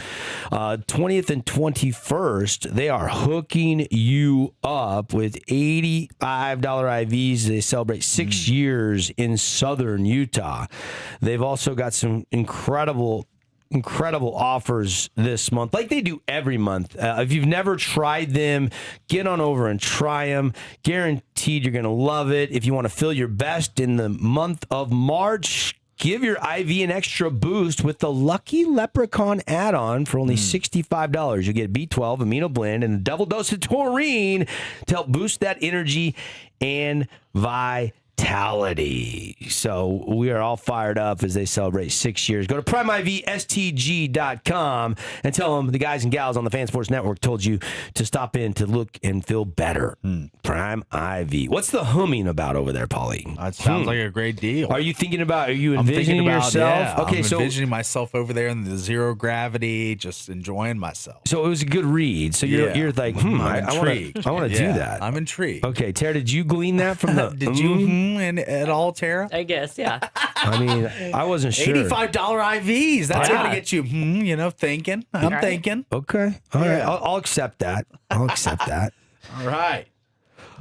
20th and 21st, they are hooking you up with $85 IVs. They celebrate 6 years in southern Utah. They've also got some incredible offers this month, like they do every month. If you've never tried them, get on over and try them. Guaranteed you're going to love it. If you want to feel your best in the month of March, give your IV an extra boost with the Lucky Leprechaun add-on for only $65. You'll get B12, amino blend, and a double dose of taurine to help boost that energy and vitality. So we are all fired up as they celebrate 6 years. Go to PrimeIVSTG.com and tell them the guys and gals on the Fan Sports Network told you to stop in to look and feel better. Prime IV. What's the humming about over there, Paulie? That sounds like a great deal. Are you envisioning yourself? Yeah, okay, I'm so envisioning myself over there in the zero gravity, just enjoying myself. So it was a good read. So you're like, I want to do that. I'm intrigued. Okay, Tara, did you glean that from the? Did you at all, Tara? I guess, yeah. I mean, I wasn't sure. $85 IVs. That's got to get you, thinking. I'm thinking. Okay, all right. I'll accept that. All right.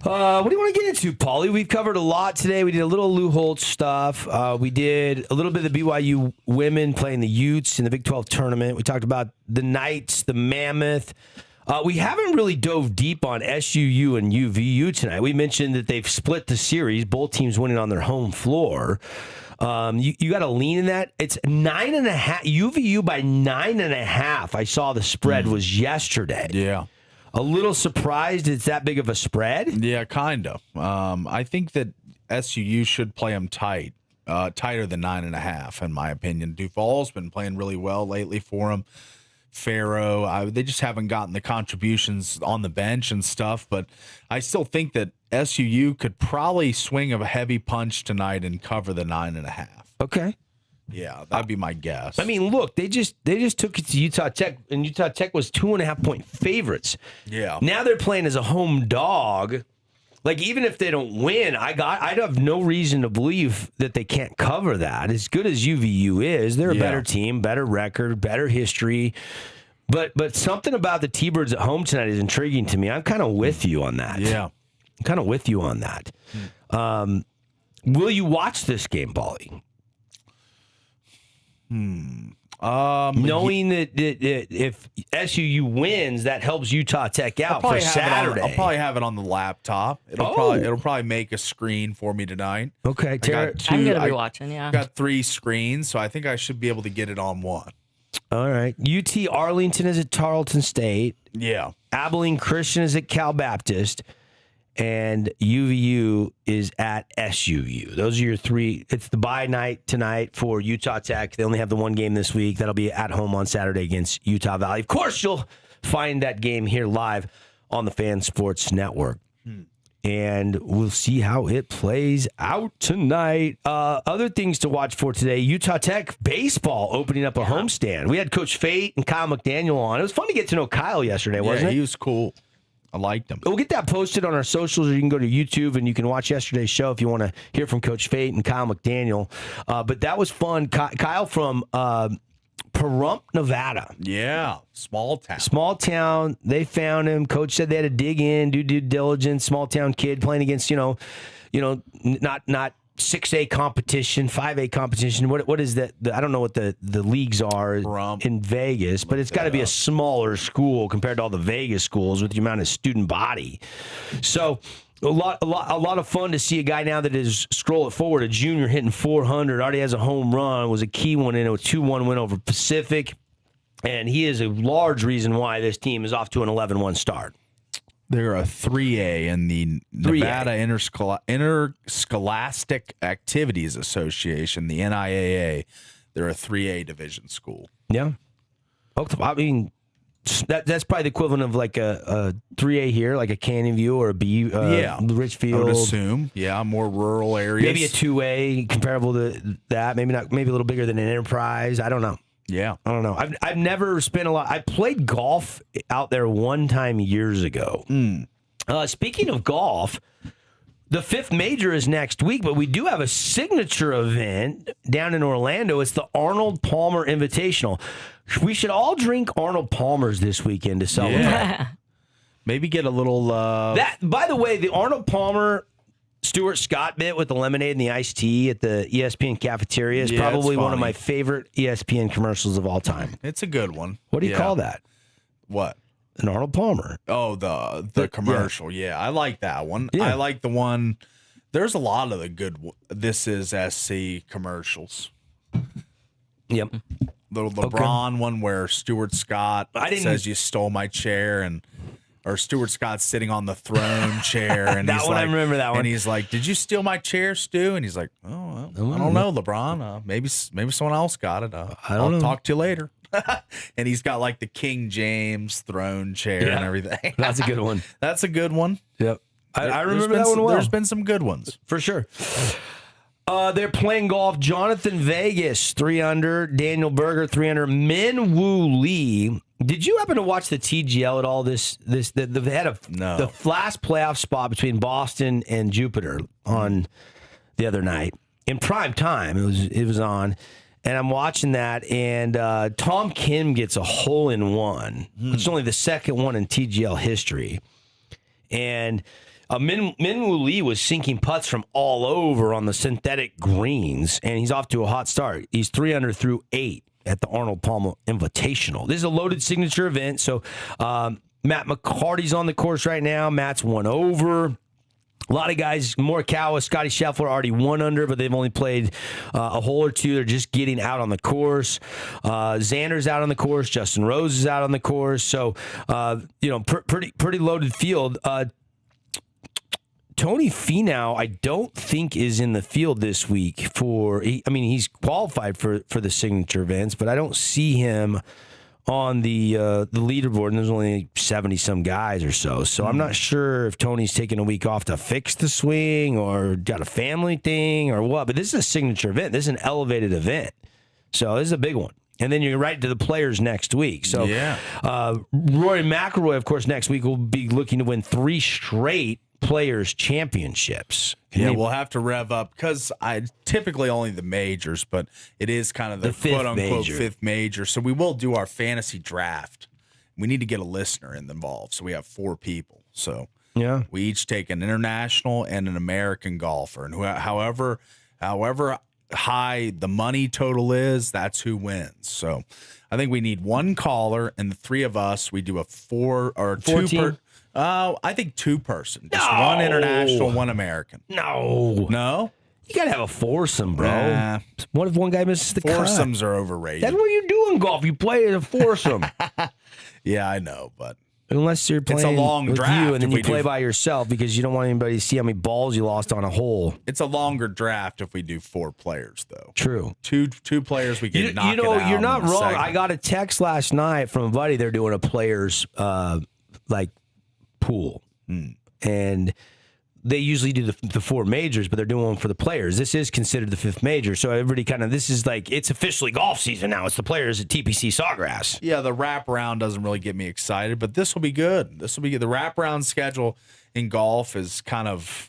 What do you want to get into, Paulie? We've covered a lot today. We did a little Lou Holtz stuff. We did a little bit of the BYU women playing the Utes in the Big 12 tournament. We talked about the Knights, the Mammoth. We haven't really dove deep on SUU and UVU tonight. We mentioned that they've split the series, both teams winning on their home floor. You got to lean in that. It's 9.5. UVU by 9.5. I saw the spread was yesterday. Yeah. A little surprised it's that big of a spread? Yeah, kind of. I think that SUU should play them tight, tighter than 9.5, in my opinion. Duvall's been playing really well lately for them. Farrow, they just haven't gotten the contributions on the bench and stuff, but I still think that SUU could probably swing a heavy punch tonight and cover the 9.5. Okay. Yeah, that'd be my guess. I mean, look, they just took it to Utah Tech, and Utah Tech was 2.5-point favorites. Yeah. Now they're playing as a home dog. Like, even if they don't win, I'd have no reason to believe that they can't cover that. As good as UVU is, they're a better team, better record, better history. But something about the T-Birds at home tonight is intriguing to me. I'm kind of with you on that. Yeah. I'm kind of with you on that. Will you watch this game, Paulie? Knowing that if SUU wins, that helps Utah Tech out for Saturday. I'll probably have it on the laptop. It'll probably make a screen for me tonight. Okay, Tara. I'm gonna be watching. Yeah, I've got 3 screens, so I think I should be able to get it on one. All right. UT Arlington is at Tarleton State. Yeah. Abilene Christian is at Cal Baptist. And UVU is at SUU. Those are your 3. It's the bye night tonight for Utah Tech. They only have the one game this week. That'll be at home on Saturday against Utah Valley. Of course, you'll find that game here live on the Fan Sports Network. And we'll see how it plays out tonight. Other things to watch for today. Utah Tech baseball opening up a homestand. We had Coach Fate and Kyle McDaniel on. It was fun to get to know Kyle yesterday, wasn't it? He was cool. I liked him. We'll get that posted on our socials, or you can go to YouTube and you can watch yesterday's show if you want to hear from Coach Fate and Kyle McDaniel. But that was fun. Kyle from Pahrump, Nevada. Yeah, small town. Small town. They found him. Coach said they had to dig in, do due diligence. Small town kid playing against, not 6A competition, 5A competition. What is that? I don't know what the leagues are in Vegas, but it's got to be a smaller school compared to all the Vegas schools with the amount of student body. So a lot of fun to see a guy now that is, scroll it forward, a junior hitting 400, already has a home run, was a key one in a 2-1 win over Pacific, and he is a large reason why this team is off to an 11-1 start. They're a 3A in the Nevada Interscholastic Activities Association, the NIAA. They're a 3A division school. Yeah. I mean, That's probably the equivalent of like a 3A here, like a Canyon View or a B. Richfield. I would assume. Yeah, more rural areas. Maybe a 2A comparable to that. Maybe not. Maybe a little bigger than an Enterprise. I don't know. Yeah, I don't know. I've never spent a lot. I played golf out there one time years ago. Speaking of golf, the 5th major is next week, but we do have a signature event down in Orlando. It's the Arnold Palmer Invitational. We should all drink Arnold Palmers this weekend to celebrate. Yeah. Maybe get a little. By the way, the Arnold Palmer Stuart Scott bit with the lemonade and the iced tea at the ESPN cafeteria is probably one of my favorite ESPN commercials of all time. It's a good one. What do you call that? What? An Arnold Palmer. Oh, the commercial. Yeah, I like that one. Yeah. I like the one. There's a lot of the good This Is SC commercials. Yep. The LeBron one where Stuart Scott says you stole my chair or Stuart Scott's sitting on the throne chair and that he's one, like, I remember that one. And he's like, "Did you steal my chair, Stu?" And he's like, "Oh, well, I don't know, LeBron. Maybe someone else got it. I'll talk to you later." And he's got like the King James throne chair and everything. That's a good one. That's a good one. Yep. I remember that one well. There's been some good ones. For sure. They're playing golf. Jonathan Vegas, 3 under. Daniel Berger, 3 under. Min Woo Lee. Did you happen to watch the TGL at all? They had the last playoff spot between Boston and Jupiter on the other night. In prime time, it was on. And I'm watching that, and Tom Kim gets a hole-in-one. It's only the second one in TGL history. And Min Woo Lee was sinking putts from all over on the synthetic greens, and he's off to a hot start. He's 3 under through 8 at the Arnold Palmer Invitational. This is a loaded signature event, so Matt McCarty's on the course right now. Matt's 1 over. A lot of guys, Morikawa, Scotty Scheffler already 1 under, but they've only played a hole or two. They're just getting out on the course. Xander's out on the course. Justin Rose is out on the course. So, pretty loaded field. Tony Finau, I don't think is in the field this week he's qualified for the signature events, but I don't see him on the leaderboard, and there's only 70-some guys or so. So I'm not sure if Tony's taking a week off to fix the swing or got a family thing or what. But this is a signature event. This is an elevated event. So this is a big one. And then you're right to the players next week. So Rory McIlroy, of course, next week will be looking to win 3 straight Players Championships. We'll have to rev up because I typically only the majors, but it is kind of the quote unquote 5th major. So we will do our fantasy draft. We need to get a listener involved. So we have 4 people. So we each take an international and an American golfer, and however high the money total is, that's who wins. So I think we need 1 caller, and the 3 of us, we do a 4 or 2 per. I think 2-person. Just 1 international, 1 American. No? You got to have a foursome, bro. What if one guy misses the cut? Foursomes are overrated. That's what you do in golf. You play as a foursome. Yeah, I know, but unless you're playing it's a long with draft you and then you play by yourself because you don't want anybody to see how many balls you lost on a hole. It's a longer draft if we do 4 players, though. True. Two players, we can knock it out. You're not wrong. Segment. I got a text last night from a buddy. They're doing a players pool. And they usually do the 4 majors, but they're doing one for the players. This is considered the 5th major. So everybody this is like, it's officially golf season now. It's the players at TPC Sawgrass. Yeah, the wraparound doesn't really get me excited, but this will be good. The wraparound schedule in golf is kind of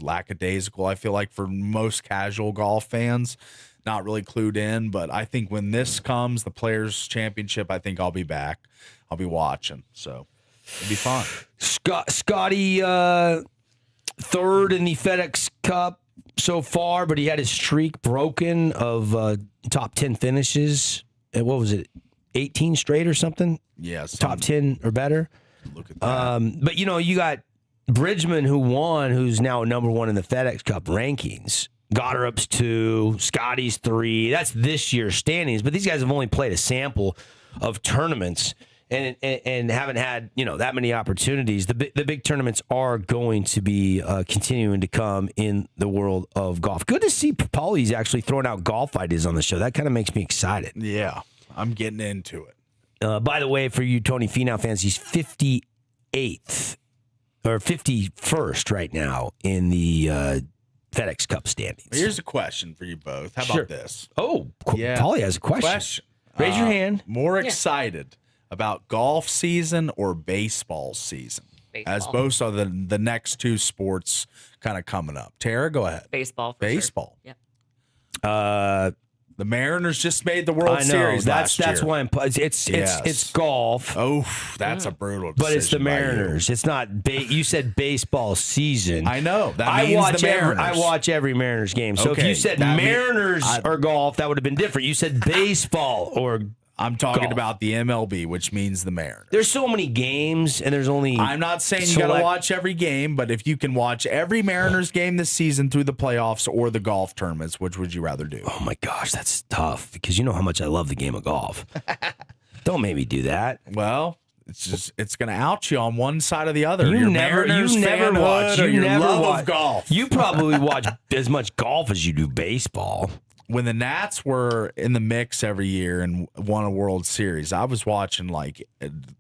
lackadaisical, I feel like, for most casual golf fans. Not really clued in, but I think when this comes, the Players Championship, I think I'll be back. I'll be watching. So it'll be fun. Scotty, 3rd in the FedEx Cup so far, but he had his streak broken of top 10 finishes. And what was it, 18 straight or something? Yes. Top 10 or better. Look at that. But, you got Bridgman who won, who's now number 1 in the FedEx Cup rankings. Goddard's 2, Scotty's 3. That's this year's standings, but these guys have only played a sample of tournaments and haven't had that many opportunities. The big tournaments are going to be continuing to come in the world of golf. Good to see Paulie's actually throwing out golf ideas on the show. That kind of makes me excited. Yeah, I'm getting into it. By the way, for you Tony Finau fans, he's 58th or 51st right now in the FedEx Cup standings. Here's a question for you both. How about this? Oh, Paulie has a question. Raise your hand. More excited about golf season or baseball season? Baseball. As both are the next two sports kind of coming up. Tara, go ahead. Baseball. Baseball. Sure. Yeah. The Mariners just made the World I know. Series That's last year. why it's golf. Oh, that's a brutal decision. But it's the by you. Mariners. It's not. You said baseball season. I know. That means the Mariners. I watch every Mariners game. So if Okay, you said that Mariners or golf, that would have been different. You said baseball or. I'm talking golf. about the MLB, which means the Mariners. There's so many games, and there's only. I'm not saying you got to watch every game, but if you can watch every Mariners game this season through the playoffs or the golf tournaments, which would you rather do? Oh my gosh, that's tough because you know how much I love the game of golf. Don't make me do that. Well, it's going to out you on one side or the other. You never watch. You your never love watch of golf. You probably watch as much golf as you do baseball. When the Nats were in the mix every year and won a World Series, I was watching like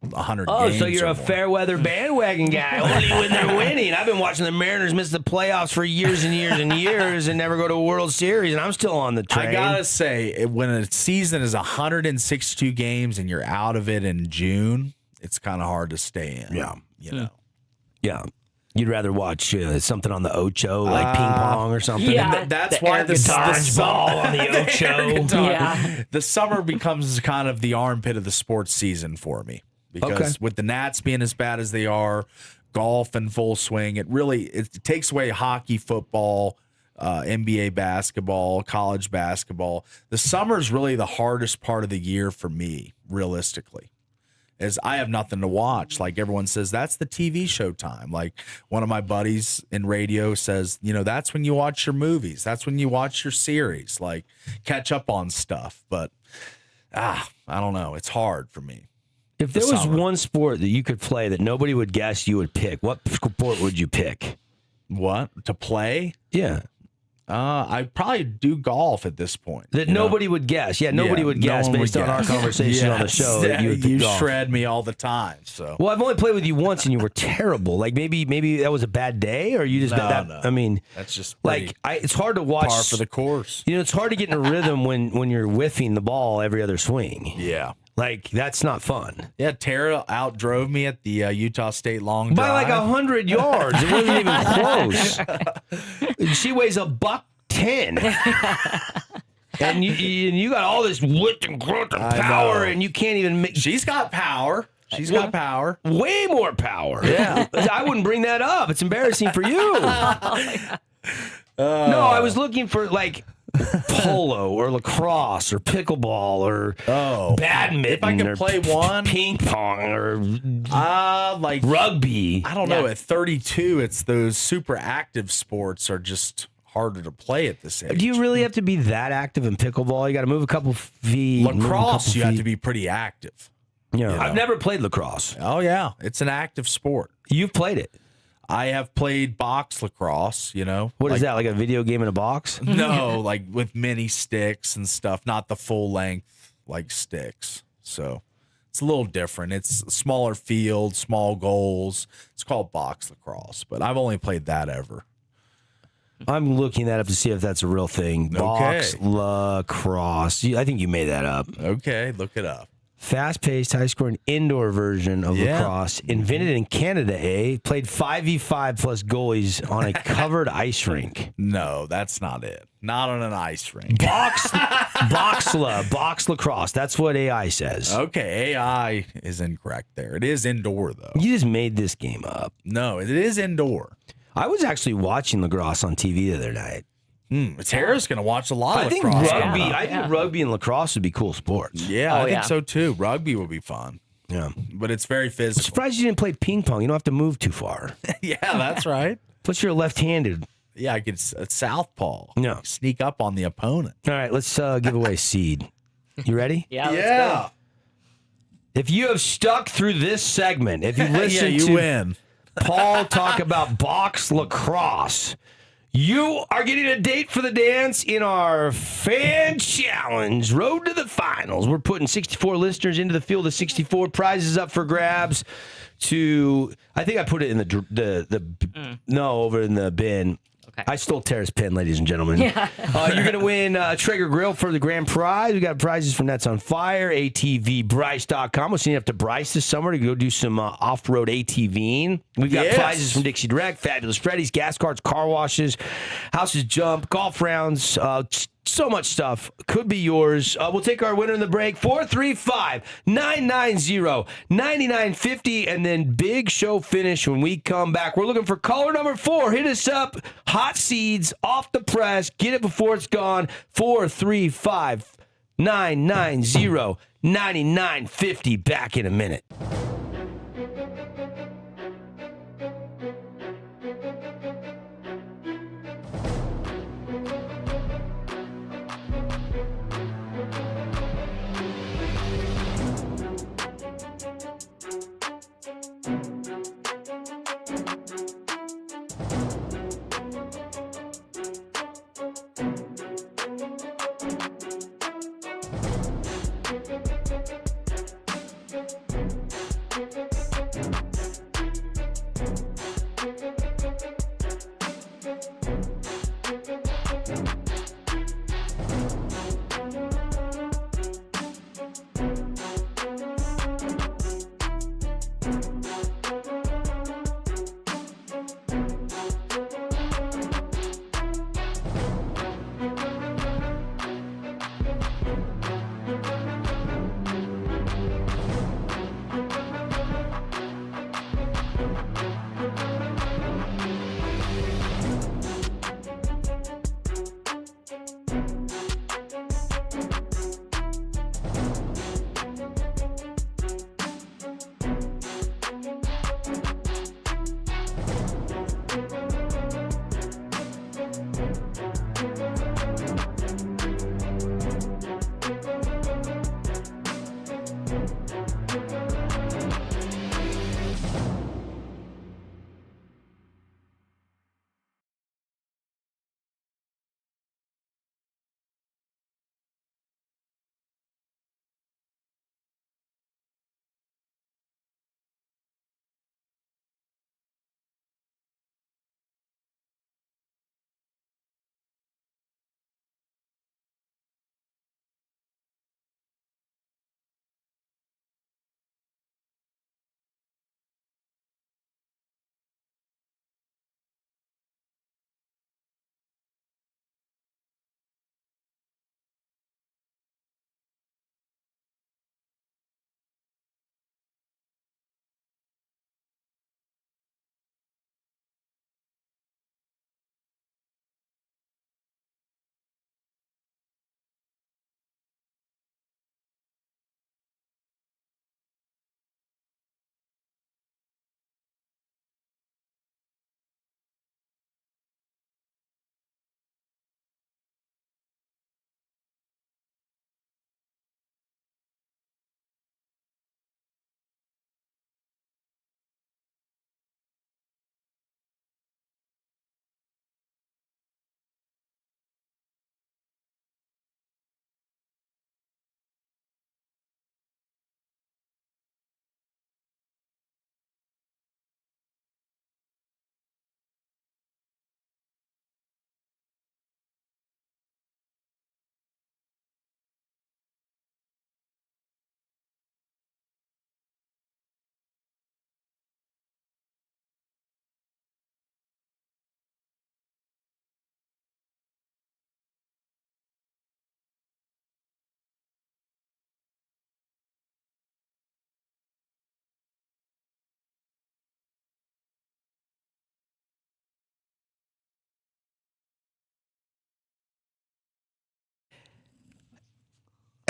100 games. Oh, so you're or a more. fair weather bandwagon guy. Only when they're winning. I've been watching the Mariners miss the playoffs for years and years and years and never go to a World Series, and I'm still on the train. I gotta say, when a season is 162 games and you're out of it in June, it's kind of hard to stay in. Yeah. You know. Yeah. You'd rather watch something on the Ocho, like ping pong or something. Yeah. That's The why air the ball on the Ocho. Yeah. The summer becomes kind of the armpit of the sports season for me because with the Nats being as bad as they are, golf in full swing, it takes away hockey, football, NBA basketball, college basketball. The summer is really the hardest part of the year for me, realistically. Is I have nothing to watch. Like everyone says, that's the TV show time. Like one of my buddies in radio says, that's when you watch your movies. That's when you watch your series. Like catch up on stuff. But I don't know. It's hard for me. If there was one sport that you could play that nobody would guess you would pick, what sport would you pick? What? To play? Yeah. I'd probably do golf at this point. That nobody would guess. Yeah, nobody would guess based on our conversation on the show. That you would pick golf. Shred me all the time. So well, I've only played with you once, and you were terrible. Like maybe that was a bad day, or you just No. I mean, that's just it's hard to watch. Par for the course. It's hard to get in a rhythm when you're whiffing the ball every other swing. Yeah. Like that's not fun. Yeah, Tara outdrove me at the Utah State long drive by like 100 yards. It wasn't even close. She weighs $110, and you got all this width and growth and power, and you can't even make. She's got power. She's got power. Way more power. Yeah, I wouldn't bring that up. It's embarrassing for you. No, I was looking for like polo or lacrosse or pickleball or badminton. If I could play one, ping pong or like rugby. I don't know. At 32, it's those super active sports are just harder to play at this age. Do you really have to be that active in pickleball? You got to move a couple feet. Lacrosse, you have to be pretty active. Yeah, I've never played lacrosse. Oh yeah, it's an active sport. You've played it. I have played box lacrosse, What is that, like a video game in a box? No, like with mini sticks and stuff, not the full length like sticks. So it's a little different. It's a smaller field, small goals. It's called box lacrosse, but I've only played that ever. I'm looking that up to see if that's a real thing. Box lacrosse. I think you made that up. Okay, look it up. Fast-paced, high-scoring indoor version of lacrosse, invented in Canada, Played 5v5 plus goalies on a covered ice rink. No, that's not it. Not on an ice rink. Box lacrosse. That's what AI says. Okay, AI is incorrect there. It is indoor, though. You just made this game up. No, it is indoor. I was actually watching lacrosse on TV the other night. Tara's going to watch a lot of I think lacrosse. I think rugby and lacrosse would be cool sports. Yeah, I think so too. Rugby would be fun. Yeah. But it's very physical. I'm surprised you didn't play ping pong. You don't have to move too far. Yeah, that's right. Plus, you're left-handed. Yeah, I could southpaw. No. Sneak up on the opponent. All right, let's give away seed. You ready? Yeah. Let's go. If you have stuck through this segment, if you listen you to win. Paul talk about box lacrosse, You are getting a date for the dance in our fan challenge, Road to the Finals. We're putting 64 listeners into the field of 64, prizes up for grabs. I think I put it in over in the bin. Okay. I stole Tara's pen, ladies and gentlemen. Yeah. You're going to win Traeger Grill for the grand prize. We got prizes from Nets on Fire, ATVBryce.com. We'll send you up to Bryce this summer to go do some off-road ATVing. We've got prizes from Dixie Direct, Fabulous Freddy's, gas carts, car washes, houses jump, golf rounds, so much stuff could be yours. We'll take our winner in the break, 435-990-9950, and then big show finish when we come back. We're looking for caller number 4. Hit us up. Hot seeds off the press. Get it before it's gone. 435-990-9950. Back in a minute.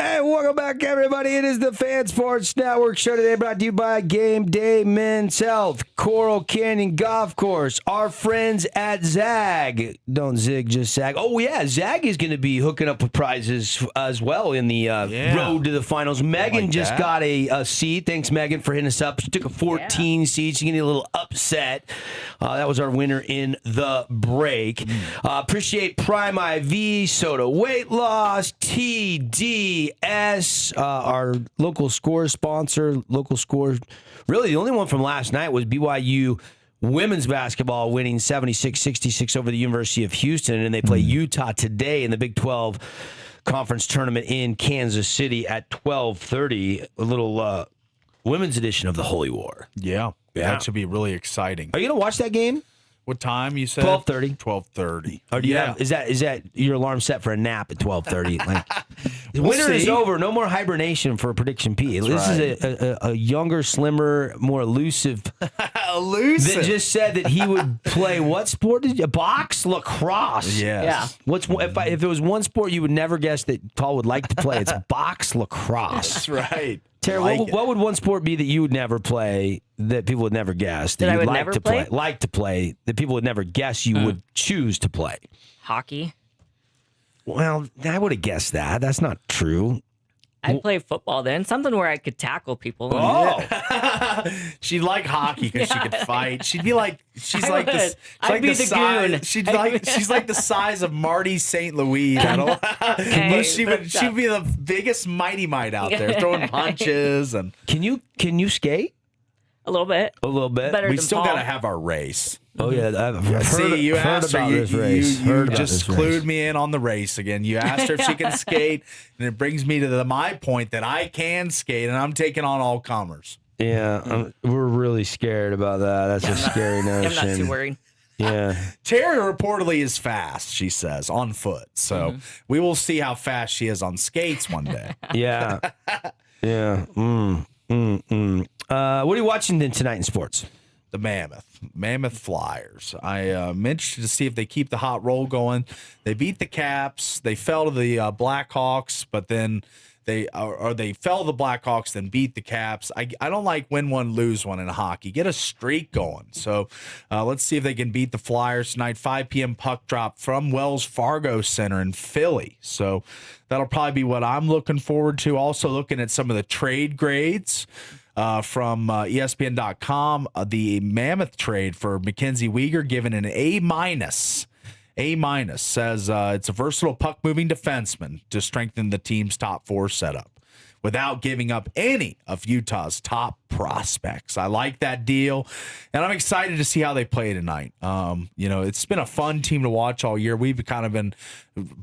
Hey, welcome back, everybody. It is the Fan Sports Network show today, brought to you by Game Day Men's Health, Coral Canyon Golf Course, our friends at Zag. Don't zig, just zag. Oh, yeah, Zag is going to be hooking up with prizes as well in the road to the finals. Megan just got a seat. Thanks, Megan, for hitting us up. She took a 14 seat. She's going to get a little upset. That was our winner in the break. Appreciate Prime IV, Soda Weight Loss, TD. Our local score sponsor, local score. Really, the only one from last night was BYU women's basketball winning 76-66 over the University of Houston, and they play Utah today in the Big 12 conference tournament in Kansas City at 12:30. A little women's edition of the Holy War. Yeah, that should be really exciting. Are you going to watch that game? What time you said? 12:30. 12:30. Or do you have, is that your alarm set for a nap at 12:30? Like, winter is over. No more hibernation for Prediction P. This is a younger, slimmer, more elusive. That just said that he would play what sport? Box lacrosse. Yes. Yeah. If it was one sport you would never guess that Paul would like to play, it's box lacrosse. That's right. Terry, what would one sport be that you would never play that people would never guess that you'd like to play? Like to play that people would never guess you would choose to play? Hockey. Well, I would have guessed that. That's not true. I'd play football then. Something where I could tackle people. Oh. She'd like hockey because she could fight. She'd be like, she's like the size. She's like the size of Marty St. Louis. She'd be the biggest mighty might out there, throwing punches and. Can you skate? A little bit. A little bit. Better we than still Paul. got to have our race. Oh yeah, you asked her. You just clued race. me in on the race again. You asked her if she can skate, and it brings me to my point that I can skate, and I'm taking on all comers. Yeah, we're really scared about that. That's a scary notion. I'm not too worried. Yeah. Terry reportedly is fast, she says, on foot. So we will see how fast she is on skates one day. Yeah. Yeah. What are you watching then tonight in sports? The Mammoth Flyers. I'm interested to see if they keep the hot roll going. They beat the Caps. They fell to the Blackhawks, but then they fell to the Blackhawks, then beat the Caps. I don't like win one, lose one in hockey. Get a streak going. So let's see if they can beat the Flyers tonight. 5 p.m. puck drop from Wells Fargo Center in Philly. So that'll probably be what I'm looking forward to. Also looking at some of the trade grades. From ESPN.com, the Mammoth trade for Mackenzie Weegar given an A-. A- says it's a versatile puck-moving defenseman to strengthen the team's top four setup without giving up any of Utah's top prospects. I like that deal, and I'm excited to see how they play tonight. It's been a fun team to watch all year. We've kind of been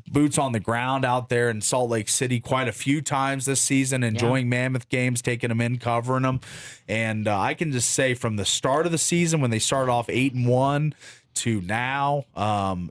boots on the ground out there in Salt Lake City quite a few times this season, enjoying Mammoth games, taking them in, covering them. And I can just say from the start of the season when they started off 8-1 to now,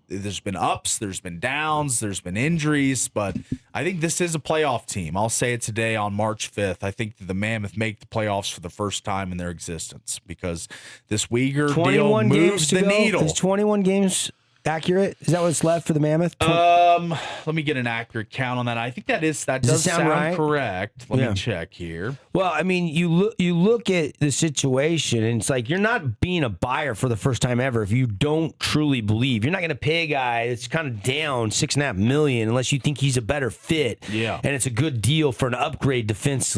there's been ups, there's been downs, there's been injuries, but I think this is a playoff team. I'll say it today on March 5th. I think that the Mammoth make the playoffs for the first time in their existence because this Uyghur deal moves the needle. Is 21 games accurate? Is that what's left for the Mammoth? Let me get an accurate count on that. I think that does sound right? correct. Let me check here. Well, I mean, you look at the situation, and it's like you're not being a buyer for the first time ever if you don't truly believe. You're not going to pay a guy that's kind of down $6.5 million unless you think he's a better fit. Yeah, and it's a good deal for an upgrade defense.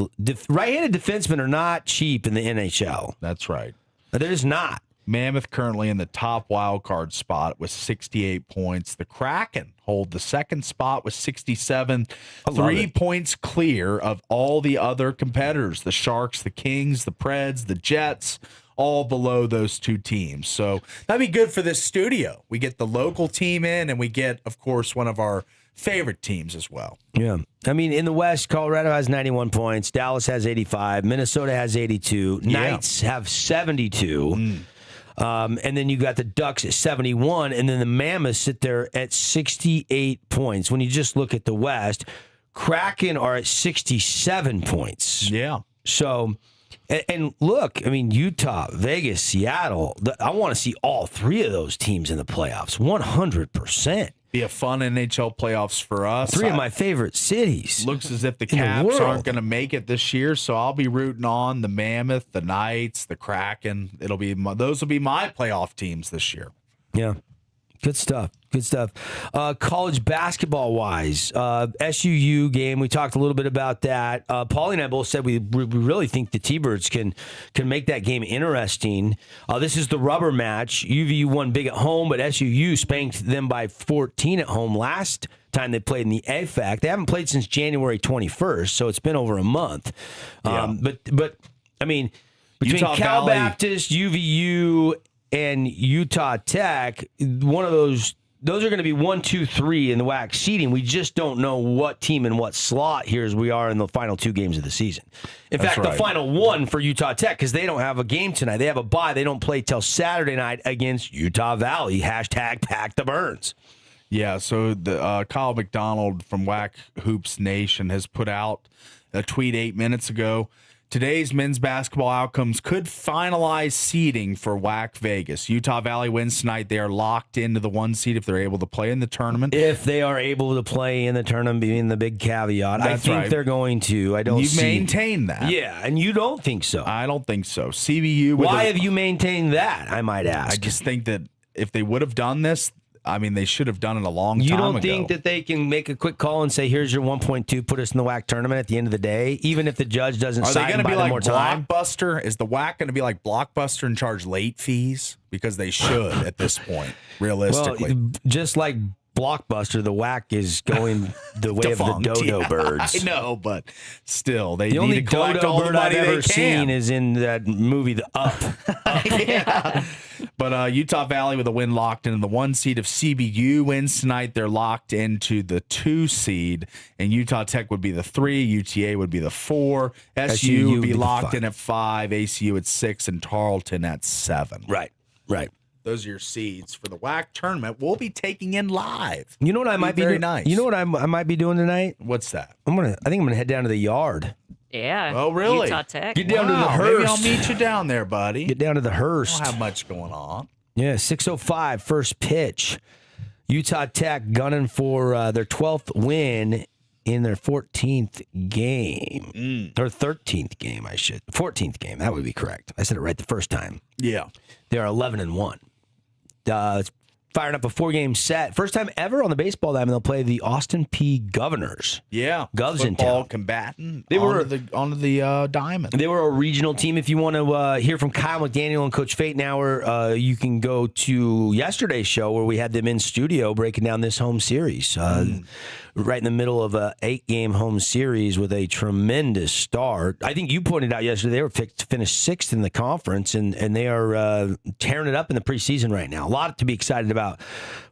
Right-handed defensemen are not cheap in the NHL. That's right. They're just not. Mammoth currently in the top wild card spot with 68 points. The Kraken hold the second spot with 67, 3 points clear of all the other competitors. The Sharks, the Kings, the Preds, the Jets, all below those two teams. So that'd be good for this studio. We get the local team in, and we get, of course, one of our favorite teams as well. Yeah. I mean, in the West, Colorado has 91 points. Dallas has 85. Minnesota has 82. Knights have 72. And then you got the Ducks at 71, and then the Mammoths sit there at 68 points. When you just look at the West, Kraken are at 67 points. Yeah. So, and look, I mean, Utah, Vegas, Seattle, I want to see all three of those teams in the playoffs, 100%. Be a fun NHL playoffs for us. 3 of my favorite cities. Looks as if the in the Caps world. aren't going to make it this year, so I'll be rooting on the Mammoth, the Knights, the Kraken. Those will be my playoff teams this year. Yeah. Good stuff. Good stuff. College basketball wise, SUU game. We talked a little bit about that. Paulie and I both said we really think the T-Birds can make that game interesting. This is the rubber match. UVU won big at home, but SUU spanked them by 14 at home last time they played in the AFAC. They haven't played since January 21st, so it's been over a month. Yeah. But I mean, between Utah Cal Valley- Baptist, UVU, and Utah Tech, one of those are going to be 1, 2, 3 in the WAC seeding. We just don't know what team and what slot here as we are in the final 2 games of the season. In That's fact, right. the final one for Utah Tech, because they don't have a game tonight. They have a bye. They don't play till Saturday night against Utah Valley. #Pack the Burns. Yeah, so the Kyle McDonald from WAC Hoops Nation has put out a tweet 8 minutes ago. Today's men's basketball outcomes could finalize seeding for WAC Vegas. Utah Valley wins tonight. They are locked into the 1 seed if they're able to play in the tournament. If they are able to play in the tournament, being the big caveat. I That's think right. they're going to. I don't You see. maintain that. Yeah, and you don't think so. I don't think so. CBU. Why have you maintained that, I might ask? I just think that if they would have done this, I mean, they should have done it a long You time ago. don't think that they can make a quick call and say, here's your 1.2, put us in the WAC tournament at the end of the day, even if the judge doesn't Are they sign going to by be them like more time? Blockbuster? Is the WAC going to be like Blockbuster and charge late fees? Because they should at this point, realistically. Well, just like Blockbuster, the WAC is going the way of the Defunct, dodo yeah. birds. I know, but still, they The need only to collect dodo all the bird I've money they ever can. seen is in that movie, The Up. Yeah. But Utah Valley with a win locked into the 1 seed. If CBU wins tonight, they're locked into the 2 seed, and Utah Tech would be the 3, UTA would be the 4, SU would be locked in at 5, ACU at 6, and Tarleton at 7. Right. Those are your seeds for the WAC tournament. We'll be taking in live. You know what I might be very doing? nice. You know what I might be doing tonight? What's that? I think I'm gonna head down to the yard. Yeah. Oh, really? Utah Tech. Get down to the Wow, Hearst. maybe I'll meet you down there, buddy. Get down to the Hearst. I don't have much going on. Yeah, 6:05 first pitch. Utah Tech gunning for their 12th win in their 14th game. Or 13th game, 14th game. That would be correct. I said it right the first time. Yeah. They're 11-1. Firing up a 4-game set. First time ever on the baseball diamond, they'll play the Austin P. Governors. Yeah. Govs in Football town. combatant. They were onto the diamond. They were a regional team. If you want to hear from Kyle McDaniel and Coach Fatenauer, you can go to yesterday's show where we had them in studio breaking down this home series. Right in the middle of a 8-game home series with a tremendous start. I think you pointed out yesterday they were picked to finish 6th in the conference, and they are tearing it up in the preseason right now. A lot to be excited about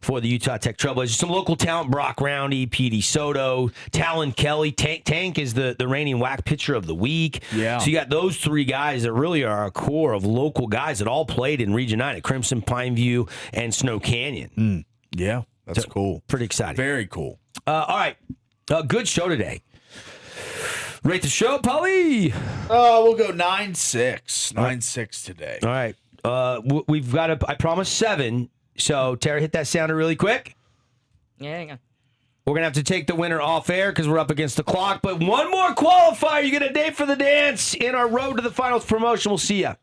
for the Utah Tech Trailblazers. Some local talent: Brock Roundy, P.D. Soto, Talon Kelly. Tank is the reigning WAC pitcher of the week. Yeah. So you got those 3 guys that really are a core of local guys that all played in Region 9 at Crimson, Pineview, and Snow Canyon. Yeah, that's cool. Pretty exciting. Very cool. All right. Good show today. Rate the show, Paulie. We'll go 9-6. 9-6 today. All right. We've got I promised 7. So, Tara, hit that sounder really quick. Yeah, hang on. We're going to have to take the winner off air because we're up against the clock. But one more qualifier. You get a day for the dance in our Road to the Finals promotion. We'll see ya.